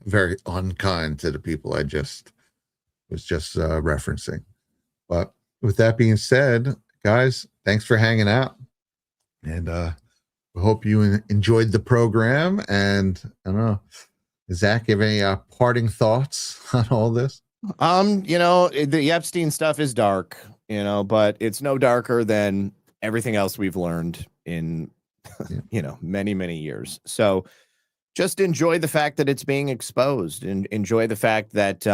very unkind to the people I was just referencing. But with that being said, guys, thanks for hanging out. And We hope you enjoyed the program. And I don't know, Zach, you have any parting thoughts on all this? The Epstein stuff is dark, but it's no darker than everything else we've learned in, many, many years. So just enjoy the fact that it's being exposed, and enjoy the fact that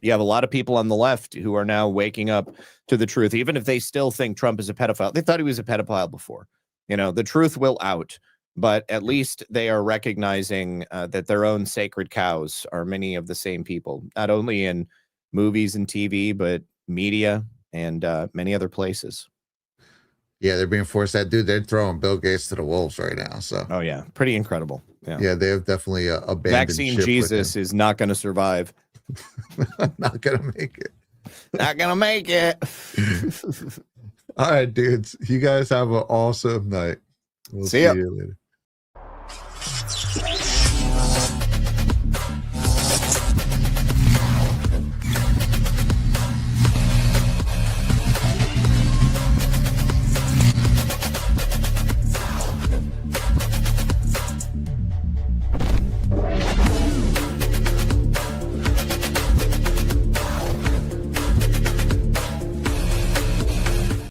you have a lot of people on the left who are now waking up to the truth, even if they still think Trump is a pedophile. They thought he was a pedophile before. The truth will out, but at least they are recognizing that their own sacred cows are many of the same people, not only in movies and TV, but media and many other places. Yeah, they're being forced. That dude, they're throwing Bill Gates to the wolves right now. So, oh yeah, pretty incredible. Yeah, they have definitely abandoned vaccine Jesus is not going to survive. Not going to make it. Not going to make it. All right, dudes. You guys have an awesome night. We'll see you later.